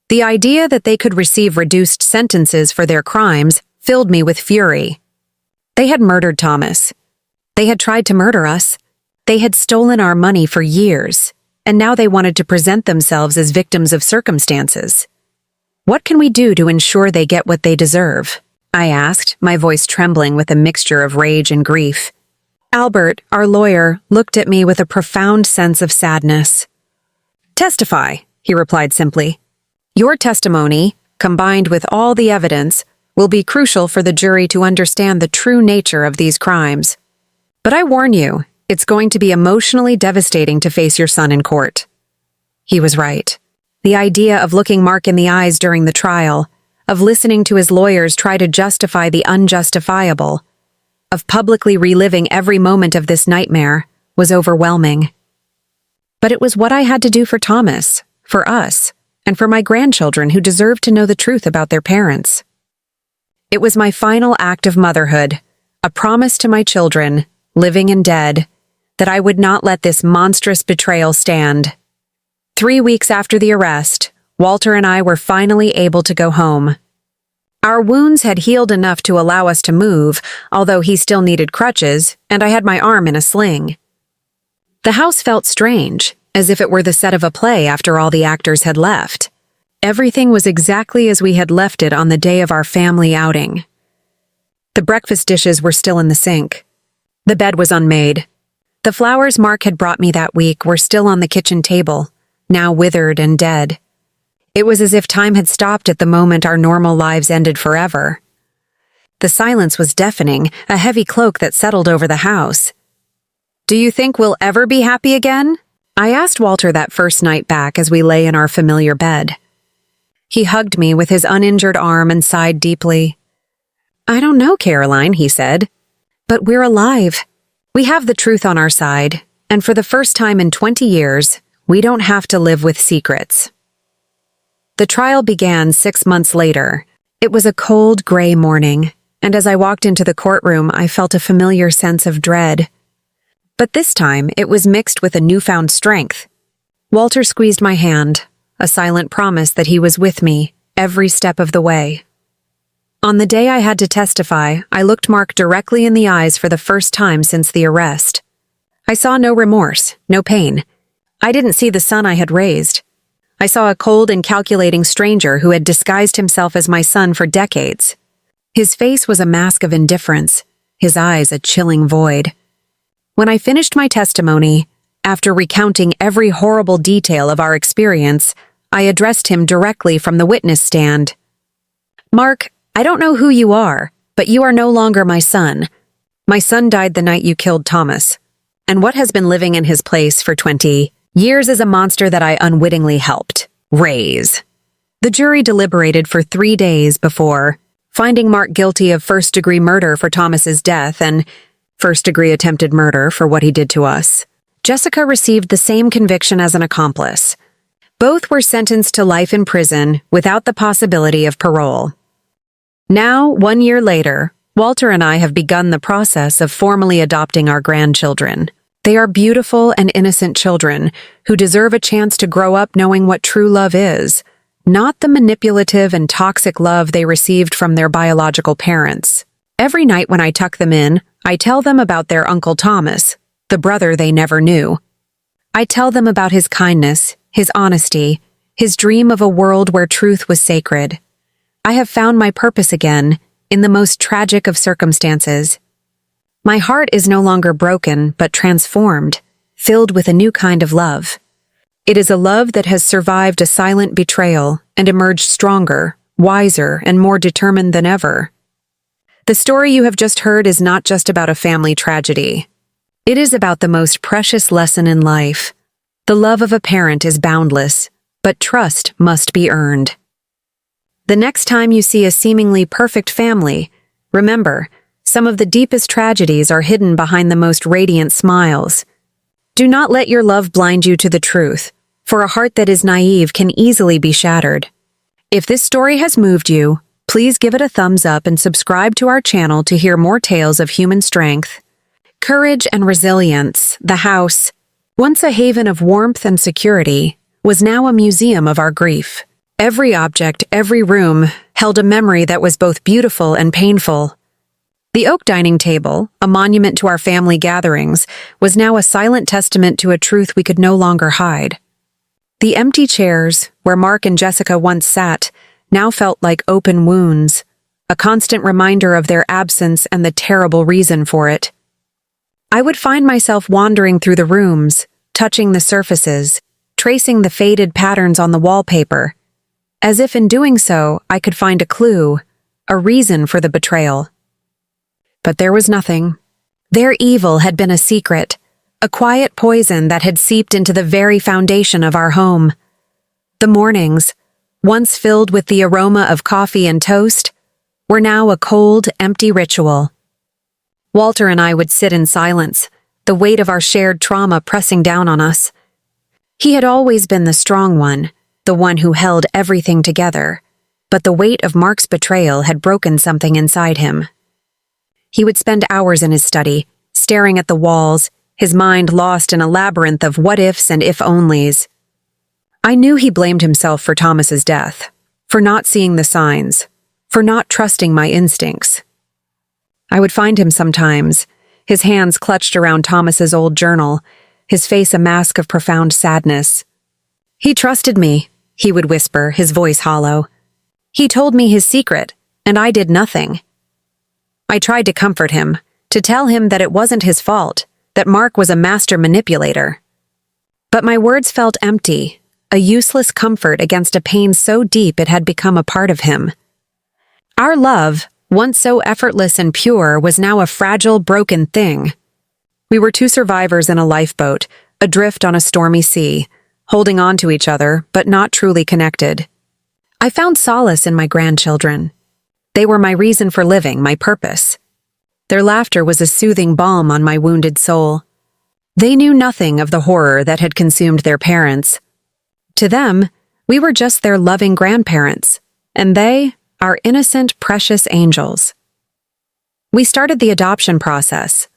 The idea that they could receive reduced sentences for their crimes filled me with fury. They had murdered Thomas. They had tried to murder us. They had stolen our money for years, and now they wanted to present themselves as victims of circumstances. What can we do to ensure they get what they deserve? I asked, my voice trembling with a mixture of rage and grief. Albert, our lawyer, looked at me with a profound sense of sadness. Testify, he replied simply. Your testimony, combined with all the evidence, will be crucial for the jury to understand the true nature of these crimes. But I warn you, it's going to be emotionally devastating to face your son in court. He was right. The idea of looking Mark in the eyes during the trial, of listening to his lawyers try to justify the unjustifiable, of publicly reliving every moment of this nightmare, was overwhelming. But it was what I had to do for Thomas, for us, and for my grandchildren who deserved to know the truth about their parents. It was my final act of motherhood, a promise to my children, living and dead, that I would not let this monstrous betrayal stand. 3 weeks after the arrest, Walter and I were finally able to go home. Our wounds had healed enough to allow us to move, although he still needed crutches, and I had my arm in a sling. The house felt strange, as if it were the set of a play after all the actors had left. Everything was exactly as we had left it on the day of our family outing. The breakfast dishes were still in the sink. The bed was unmade. The flowers Mark had brought me that week were still on the kitchen table, now withered and dead. It was as if time had stopped at the moment our normal lives ended forever. The silence was deafening, a heavy cloak that settled over the house. Do you think we'll ever be happy again? I asked Walter that first night back as we lay in our familiar bed. He hugged me with his uninjured arm and sighed deeply. I don't know, Caroline, he said. But we're alive. We have the truth on our side, and for the first time in 20 years, we don't have to live with secrets. The trial began 6 months later. It was a cold, gray morning, and as I walked into the courtroom, I felt a familiar sense of dread. But this time, it was mixed with a newfound strength. Walter squeezed my hand, a silent promise that he was with me every step of the way. On the day I had to testify, I looked Mark directly in the eyes for the first time since the arrest. I saw no remorse, no pain. I didn't see the son I had raised. I saw a cold and calculating stranger who had disguised himself as my son for decades. His face was a mask of indifference, his eyes a chilling void. When I finished my testimony, after recounting every horrible detail of our experience, I addressed him directly from the witness stand. Mark, I don't know who you are, but you are no longer my son. My son died the night you killed Thomas, and what has been living in his place for 20 years is a monster that I unwittingly helped raise. The jury deliberated for 3 days before finding Mark guilty of first-degree murder for Thomas's death and first-degree attempted murder for what he did to us. Jessica received the same conviction as an accomplice. Both were sentenced to life in prison without the possibility of parole. Now, 1 year later, Walter and I have begun the process of formally adopting our grandchildren. They are beautiful and innocent children who deserve a chance to grow up knowing what true love is, not the manipulative and toxic love they received from their biological parents. Every night when I tuck them in, I tell them about their Uncle Thomas, the brother they never knew. I tell them about his kindness, his honesty, his dream of a world where truth was sacred. I have found my purpose again, in the most tragic of circumstances. My heart is no longer broken, but transformed, filled with a new kind of love. It is a love that has survived a silent betrayal and emerged stronger, wiser, and more determined than ever. The story you have just heard is not just about a family tragedy. It is about the most precious lesson in life. The love of a parent is boundless, but trust must be earned. The next time you see a seemingly perfect family, remember, some of the deepest tragedies are hidden behind the most radiant smiles. Do not let your love blind you to the truth, for a heart that is naive can easily be shattered. If this story has moved you, please give it a thumbs up and subscribe to our channel to hear more tales of human strength, courage, and resilience. The house, once a haven of warmth and security, was now a museum of our grief. Every object, every room, held a memory that was both beautiful and painful. The oak dining table, a monument to our family gatherings, was now a silent testament to a truth we could no longer hide. The empty chairs, where Mark and Jessica once sat, now felt like open wounds, a constant reminder of their absence and the terrible reason for it. I would find myself wandering through the rooms, touching the surfaces, tracing the faded patterns on the wallpaper, as if in doing so I could find a clue, a reason for the betrayal. But there was nothing. Their evil had been a secret, a quiet poison that had seeped into the very foundation of our home. The mornings, once filled with the aroma of coffee and toast, were now a cold, empty ritual. Walter and I would sit in silence, the weight of our shared trauma pressing down on us. He had always been the strong one, the one who held everything together, but the weight of Mark's betrayal had broken something inside him. He would spend hours in his study, staring at the walls, his mind lost in a labyrinth of what-ifs and if-onlys. I knew he blamed himself for Thomas's death, for not seeing the signs, for not trusting my instincts. I would find him sometimes, his hands clutched around Thomas's old journal, his face a mask of profound sadness. "He trusted me," he would whisper, his voice hollow. "He told me his secret, and I did nothing." I tried to comfort him, to tell him that it wasn't his fault, that Mark was a master manipulator. But my words felt empty, a useless comfort against a pain so deep it had become a part of him. Our love, once so effortless and pure, was now a fragile, broken thing. We were two survivors in a lifeboat, adrift on a stormy sea, holding on to each other, but not truly connected. I found solace in my grandchildren. They were my reason for living, my purpose. Their laughter was a soothing balm on my wounded soul. They knew nothing of the horror that had consumed their parents. To them, we were just their loving grandparents, and they, our innocent, precious angels. We started the adoption process,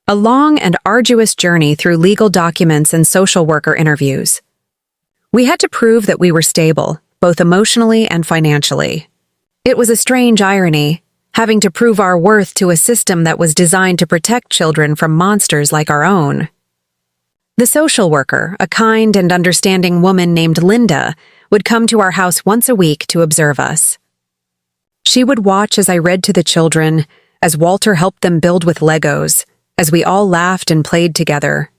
a long and arduous journey through legal documents and social worker interviews. We had to prove that we were stable, both emotionally and financially. It was a strange irony, having to prove our worth to a system that was designed to protect children from monsters like our own. The social worker, a kind and understanding woman named Linda, would come to our house once a week to observe us. She would watch as I read to the children, as Walter helped them build with Legos, as we all laughed and played together.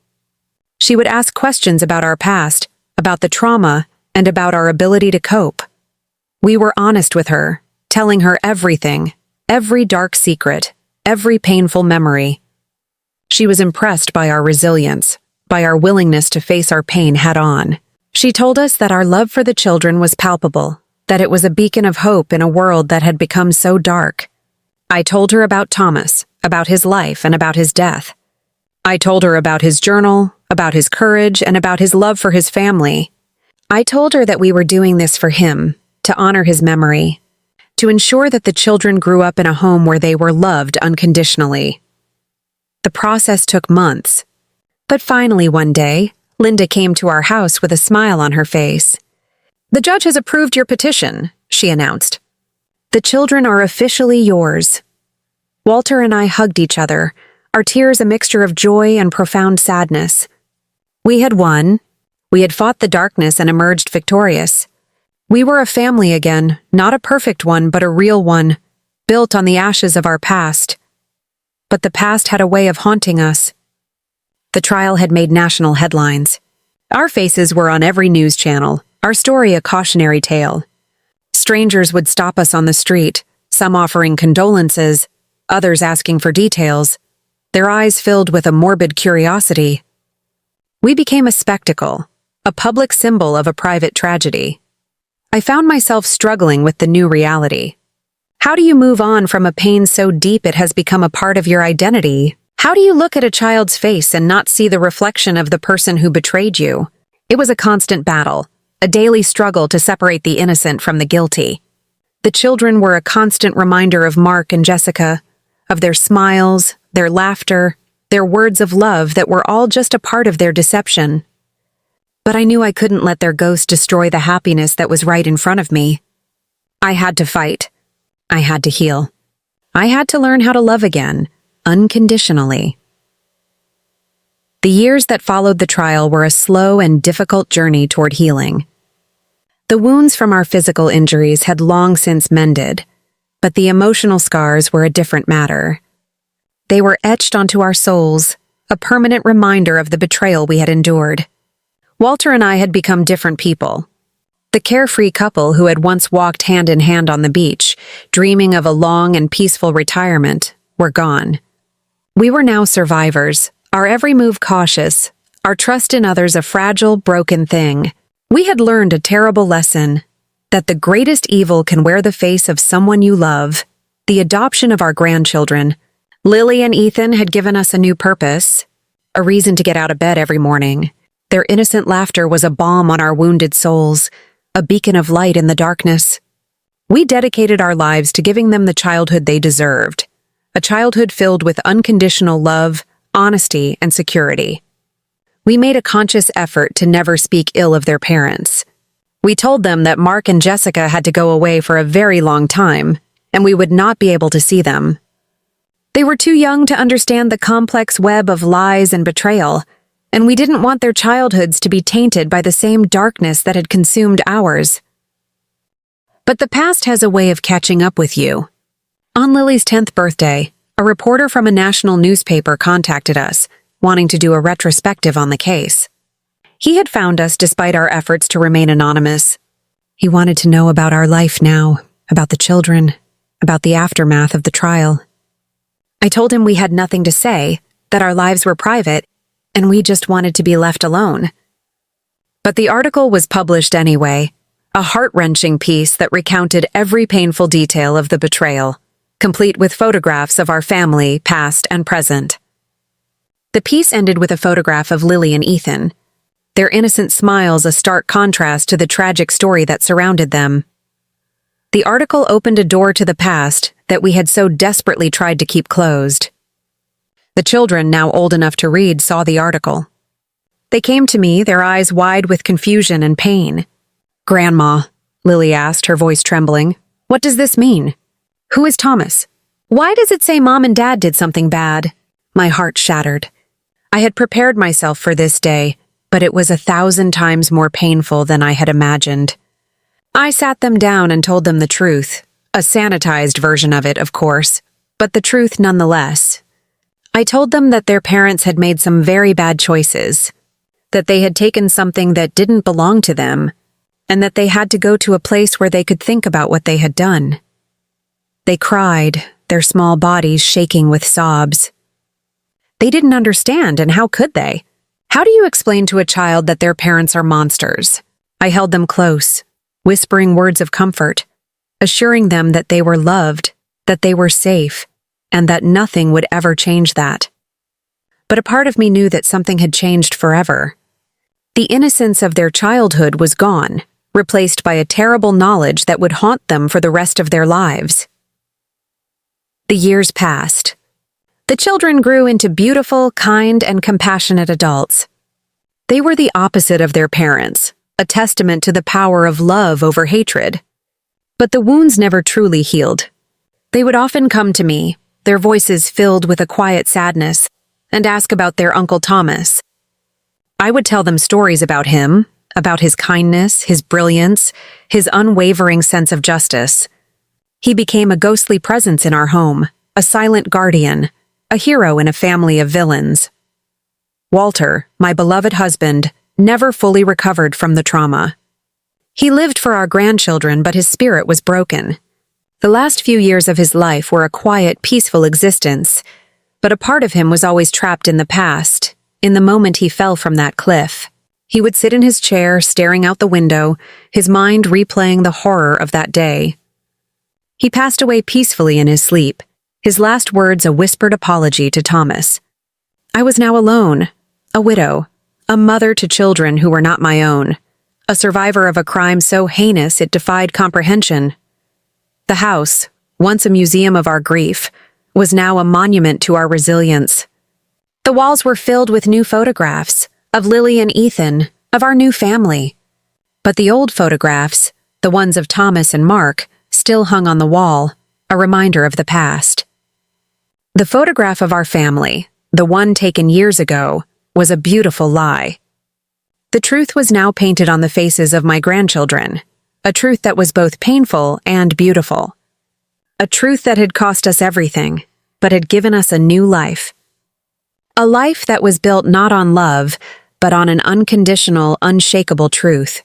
She would ask questions about our past, about the trauma, and about our ability to cope. We were honest with her, telling her everything, every dark secret, every painful memory. She was impressed by our resilience, by our willingness to face our pain head-on. She told us that our love for the children was palpable, that it was a beacon of hope in a world that had become so dark. I told her about Thomas, about his life, and about his death. I told her about his journal, about his courage, and about his love for his family. I told her that we were doing this for him, to honor his memory, to ensure that the children grew up in a home where they were loved unconditionally. The process took months, but finally one day, Linda came to our house with a smile on her face. "The judge has approved your petition," she announced. "The children are officially yours." Walter and I hugged each other, our tears a mixture of joy and profound sadness. We had won. We had fought the darkness and emerged victorious. We were a family again, not a perfect one, but a real one, built on the ashes of our past. But the past had a way of haunting us. The trial had made national headlines. Our faces were on every news channel, our story a cautionary tale. Strangers would stop us on the street, some offering condolences, others asking for details, their eyes filled with a morbid curiosity. We became a spectacle, a public symbol of a private tragedy. I found myself struggling with the new reality. How do you move on from a pain so deep it has become a part of your identity? How do you look at a child's face and not see the reflection of the person who betrayed you? It was a constant battle, a daily struggle to separate the innocent from the guilty. The children were a constant reminder of Mark and Jessica, of their smiles, their laughter, their words of love that were all just a part of their deception. But I knew I couldn't let their ghost destroy the happiness that was right in front of me. I had to fight. I had to heal. I had to learn how to love again, unconditionally. The years that followed the trial were a slow and difficult journey toward healing. The wounds from our physical injuries had long since mended, but the emotional scars were a different matter. They were etched onto our souls, a permanent reminder of the betrayal we had endured. Walter and I had become different people. The carefree couple who had once walked hand in hand on the beach, dreaming of a long and peaceful retirement, were gone. We were now survivors, our every move cautious, our trust in others a fragile, broken thing. We had learned a terrible lesson, that the greatest evil can wear the face of someone you love, the adoption of our grandchildren. Lily and Ethan had given us a new purpose, a reason to get out of bed every morning. Their innocent laughter was a balm on our wounded souls, a beacon of light in the darkness. We dedicated our lives to giving them the childhood they deserved, a childhood filled with unconditional love, honesty, and security. We made a conscious effort to never speak ill of their parents. We told them that Mark and Jessica had to go away for a very long time, and we would not be able to see them. They were too young to understand the complex web of lies and betrayal, and we didn't want their childhoods to be tainted by the same darkness that had consumed ours. But the past has a way of catching up with you. On Lily's 10th birthday, a reporter from a national newspaper contacted us, wanting to do a retrospective on the case. He had found us despite our efforts to remain anonymous. He wanted to know about our life now, about the children, about the aftermath of the trial. I told him we had nothing to say, that our lives were private, and we just wanted to be left alone. But the article was published anyway, a heart-wrenching piece that recounted every painful detail of the betrayal, complete with photographs of our family, past and present. The piece ended with a photograph of Lily and Ethan, their innocent smiles a stark contrast to the tragic story that surrounded them. The article opened a door to the past that we had so desperately tried to keep closed. The children, now old enough to read, saw the article. They came to me, their eyes wide with confusion and pain. "Grandma," Lily asked, her voice trembling, "what does this mean? Who is Thomas? Why does it say Mom and Dad did something bad?" My heart shattered. I had prepared myself for this day, but it was 1,000 times more painful than I had imagined. I sat them down and told them the truth, a sanitized version of it, of course, but the truth nonetheless. I told them that their parents had made some very bad choices, that they had taken something that didn't belong to them, and that they had to go to a place where they could think about what they had done. They cried, their small bodies shaking with sobs. They didn't understand, and how could they? How do you explain to a child that their parents are monsters? I held them close, whispering words of comfort, assuring them that they were loved, that they were safe, and that nothing would ever change that. But a part of me knew that something had changed forever. The innocence of their childhood was gone, replaced by a terrible knowledge that would haunt them for the rest of their lives. The years passed. The children grew into beautiful, kind, and compassionate adults. They were the opposite of their parents, a testament to the power of love over hatred. But the wounds never truly healed. They would often come to me, their voices filled with a quiet sadness, and ask about their Uncle Thomas. I would tell them stories about him, about his kindness, his brilliance, his unwavering sense of justice. He became a ghostly presence in our home, a silent guardian, a hero in a family of villains. Walter, my beloved husband, never fully recovered from the trauma. He lived for our grandchildren, but his spirit was broken. The last few years of his life were a quiet, peaceful existence, but a part of him was always trapped in the past, in the moment he fell from that cliff. He would sit in his chair, staring out the window, his mind replaying the horror of that day. He passed away peacefully in his sleep, his last words a whispered apology to Thomas. I was now alone, a widow, a mother to children who were not my own, a survivor of a crime so heinous it defied comprehension. The house, once a museum of our grief, was now a monument to our resilience. The walls were filled with new photographs, of Lily and Ethan, of our new family. But the old photographs, the ones of Thomas and Mark, still hung on the wall, a reminder of the past. The photograph of our family, the one taken years ago, was a beautiful lie. The truth was now painted on the faces of my grandchildren, a truth that was both painful and beautiful. A truth that had cost us everything, but had given us a new life. A life that was built not on love, but on an unconditional, unshakable truth.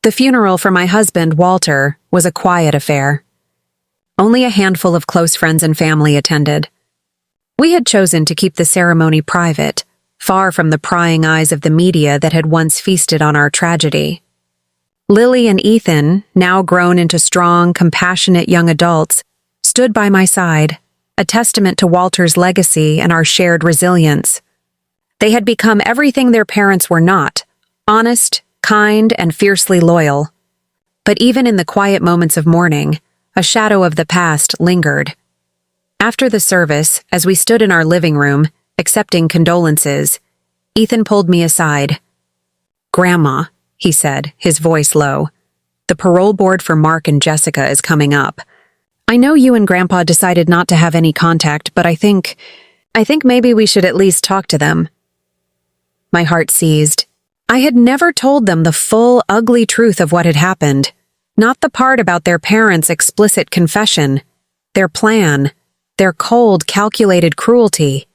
The funeral for my husband, Walter, was a quiet affair. Only a handful of close friends and family attended. We had chosen to keep the ceremony private, far from the prying eyes of the media that had once feasted on our tragedy. Lily and Ethan, now grown into strong, compassionate young adults, stood by my side, a testament to Walter's legacy and our shared resilience. They had become everything their parents were not, honest, kind, and fiercely loyal. But even in the quiet moments of mourning, a shadow of the past lingered. After the service, as we stood in our living room, accepting condolences, Ethan pulled me aside. "Grandma," he said, his voice low, "the parole board for Mark and Jessica is coming up. I know you and Grandpa decided not to have any contact, but I think maybe we should at least talk to them." My heart seized. I had never told them the full, ugly truth of what had happened, not the part about their parents' explicit confession, their plan, their cold, calculated cruelty.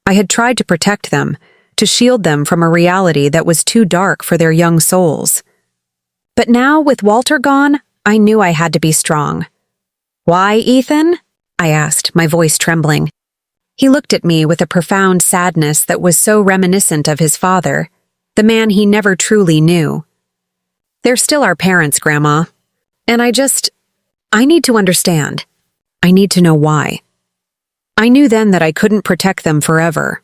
I had tried to protect them, to shield them from a reality that was too dark for their young souls. But now, with Walter gone, I knew I had to be strong. "Why, Ethan?" I asked, my voice trembling. He looked at me with a profound sadness that was so reminiscent of his father, the man he never truly knew. "They're still our parents, Grandma. And I need to understand. I need to know why." I knew then that I couldn't protect them forever.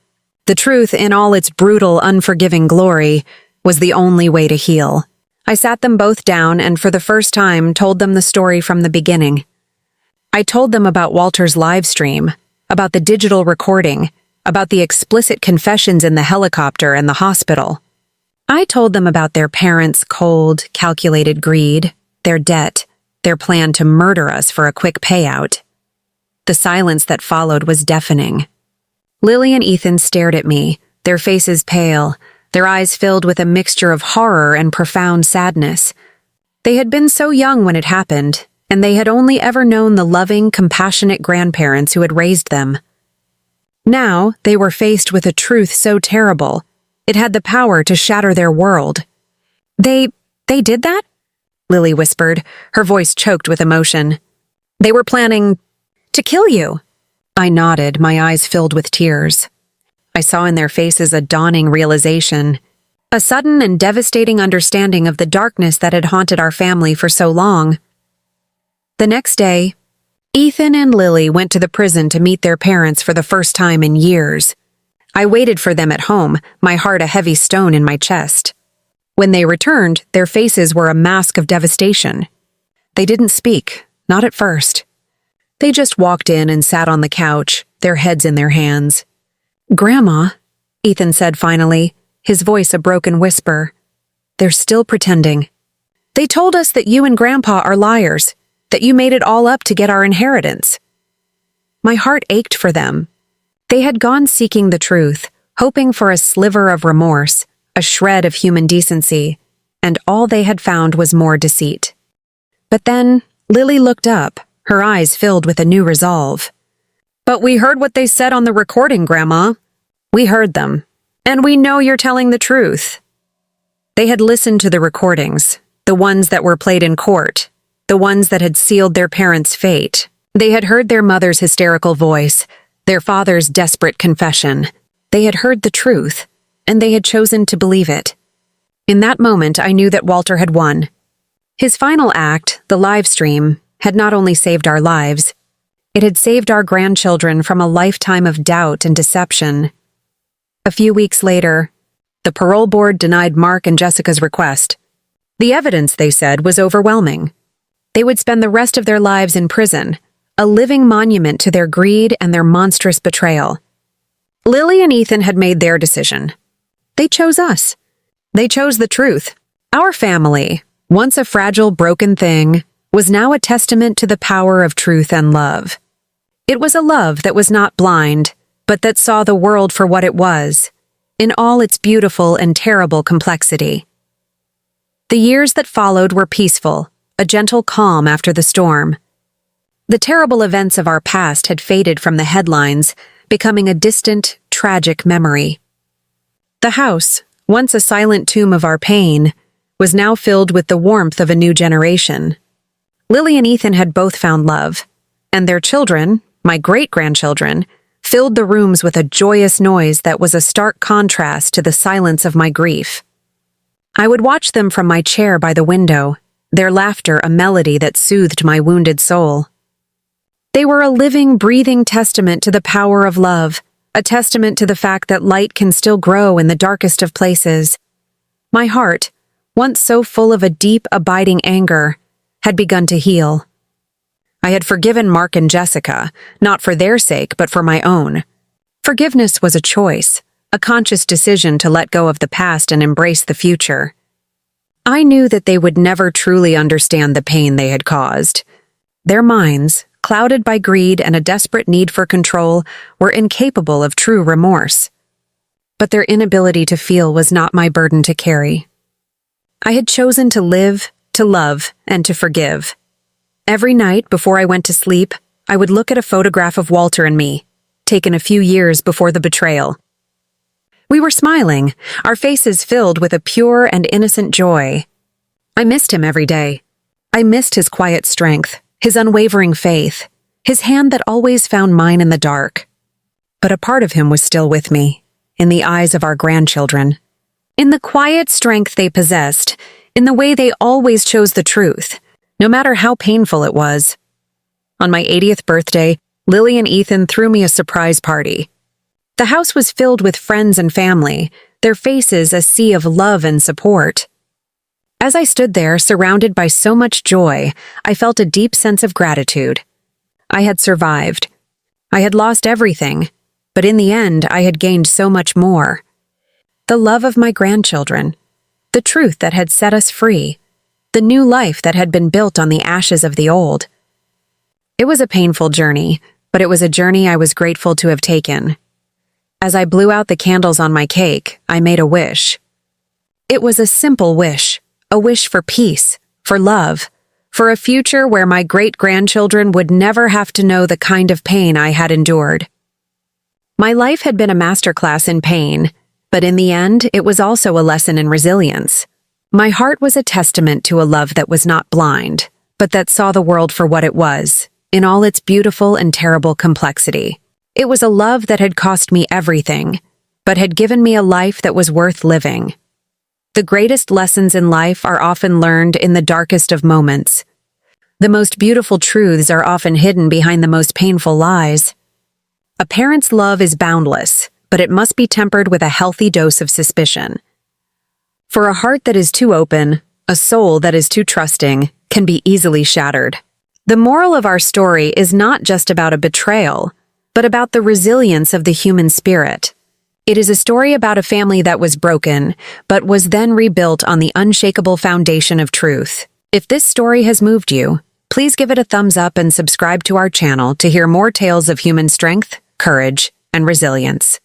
The truth, in all its brutal, unforgiving glory, was the only way to heal. I sat them both down and for the first time told them the story from the beginning. I told them about Walter's live stream, about the digital recording, about the explicit confessions in the helicopter and the hospital. I told them about their parents' cold, calculated greed, their debt, their plan to murder us for a quick payout. The silence that followed was deafening. Lily and Ethan stared at me, their faces pale, their eyes filled with a mixture of horror and profound sadness. They had been so young when it happened, and they had only ever known the loving, compassionate grandparents who had raised them. Now, they were faced with a truth so terrible, it had the power to shatter their world. They did that?" Lily whispered, her voice choked with emotion. "They were planning to kill you." I nodded, my eyes filled with tears. I saw in their faces a dawning realization, a sudden and devastating understanding of the darkness that had haunted our family for so long. The next day, Ethan and Lily went to the prison to meet their parents for the first time in years. I waited for them at home, my heart a heavy stone in my chest. When they returned, their faces were a mask of devastation. They didn't speak, not at first. They just walked in and sat on the couch, their heads in their hands. "Grandma," Ethan said finally, his voice a broken whisper, "they're still pretending. They told us that you and Grandpa are liars, that you made it all up to get our inheritance." My heart ached for them. They had gone seeking the truth, hoping for a sliver of remorse, a shred of human decency, and all they had found was more deceit. But then, Lily looked up, her eyes filled with a new resolve. "But we heard what they said on the recording, Grandma. We heard them, and we know you're telling the truth." They had listened to the recordings, the ones that were played in court, the ones that had sealed their parents' fate. They had heard their mother's hysterical voice, their father's desperate confession. They had heard the truth, and they had chosen to believe it. In that moment, I knew that Walter had won. His final act, the live stream, had not only saved our lives, it had saved our grandchildren from a lifetime of doubt and deception. A few weeks later, the parole board denied Mark and Jessica's request. The evidence, they said, was overwhelming. They would spend the rest of their lives in prison, a living monument to their greed and their monstrous betrayal. Lily and Ethan had made their decision. They chose us. They chose the truth. Our family, once a fragile, broken thing, was now a testament to the power of truth and love. It was a love that was not blind, but that saw the world for what it was, in all its beautiful and terrible complexity. The years that followed were peaceful, a gentle calm after the storm. The terrible events of our past had faded from the headlines, becoming a distant, tragic memory. The house, once a silent tomb of our pain, was now filled with the warmth of a new generation. Lily and Ethan had both found love, and their children, my great-grandchildren, filled the rooms with a joyous noise that was a stark contrast to the silence of my grief. I would watch them from my chair by the window, their laughter a melody that soothed my wounded soul. They were a living, breathing testament to the power of love, a testament to the fact that light can still grow in the darkest of places. My heart, once so full of a deep, abiding anger, had begun to heal. I had forgiven Mark and Jessica, not for their sake, but for my own. Forgiveness was a choice, a conscious decision to let go of the past and embrace the future. I knew that they would never truly understand the pain they had caused. Their minds, clouded by greed and a desperate need for control, were incapable of true remorse. But their inability to feel was not my burden to carry. I had chosen to live, to love, and to forgive. Every night before I went to sleep, I would look at a photograph of Walter and me, taken a few years before the betrayal. We were smiling, our faces filled with a pure and innocent joy. I missed him every day. I missed his quiet strength, his unwavering faith, his hand that always found mine in the dark. But a part of him was still with me, in the eyes of our grandchildren. In the quiet strength they possessed, in the way they always chose the truth, no matter how painful it was. On my 80th birthday, Lily and Ethan threw me a surprise party. The house was filled with friends and family, their faces a sea of love and support. As I stood there, surrounded by so much joy, I felt a deep sense of gratitude. I had survived. I had lost everything, but in the end, I had gained so much more. The love of my grandchildren, the truth that had set us free, the new life that had been built on the ashes of the old. It was a painful journey, but it was a journey I was grateful to have taken. As I blew out the candles on my cake, I made a wish. It was a simple wish, a wish for peace, for love, for a future where my great-grandchildren would never have to know the kind of pain I had endured. My life had been a masterclass in pain, but in the end, it was also a lesson in resilience. My heart was a testament to a love that was not blind, but that saw the world for what it was, in all its beautiful and terrible complexity. It was a love that had cost me everything, but had given me a life that was worth living. The greatest lessons in life are often learned in the darkest of moments. The most beautiful truths are often hidden behind the most painful lies. A parent's love is boundless, but it must be tempered with a healthy dose of suspicion. For a heart that is too open, a soul that is too trusting, can be easily shattered. The moral of our story is not just about a betrayal, but about the resilience of the human spirit. It is a story about a family that was broken, but was then rebuilt on the unshakable foundation of truth. If this story has moved you, please give it a thumbs up and subscribe to our channel to hear more tales of human strength, courage, and resilience.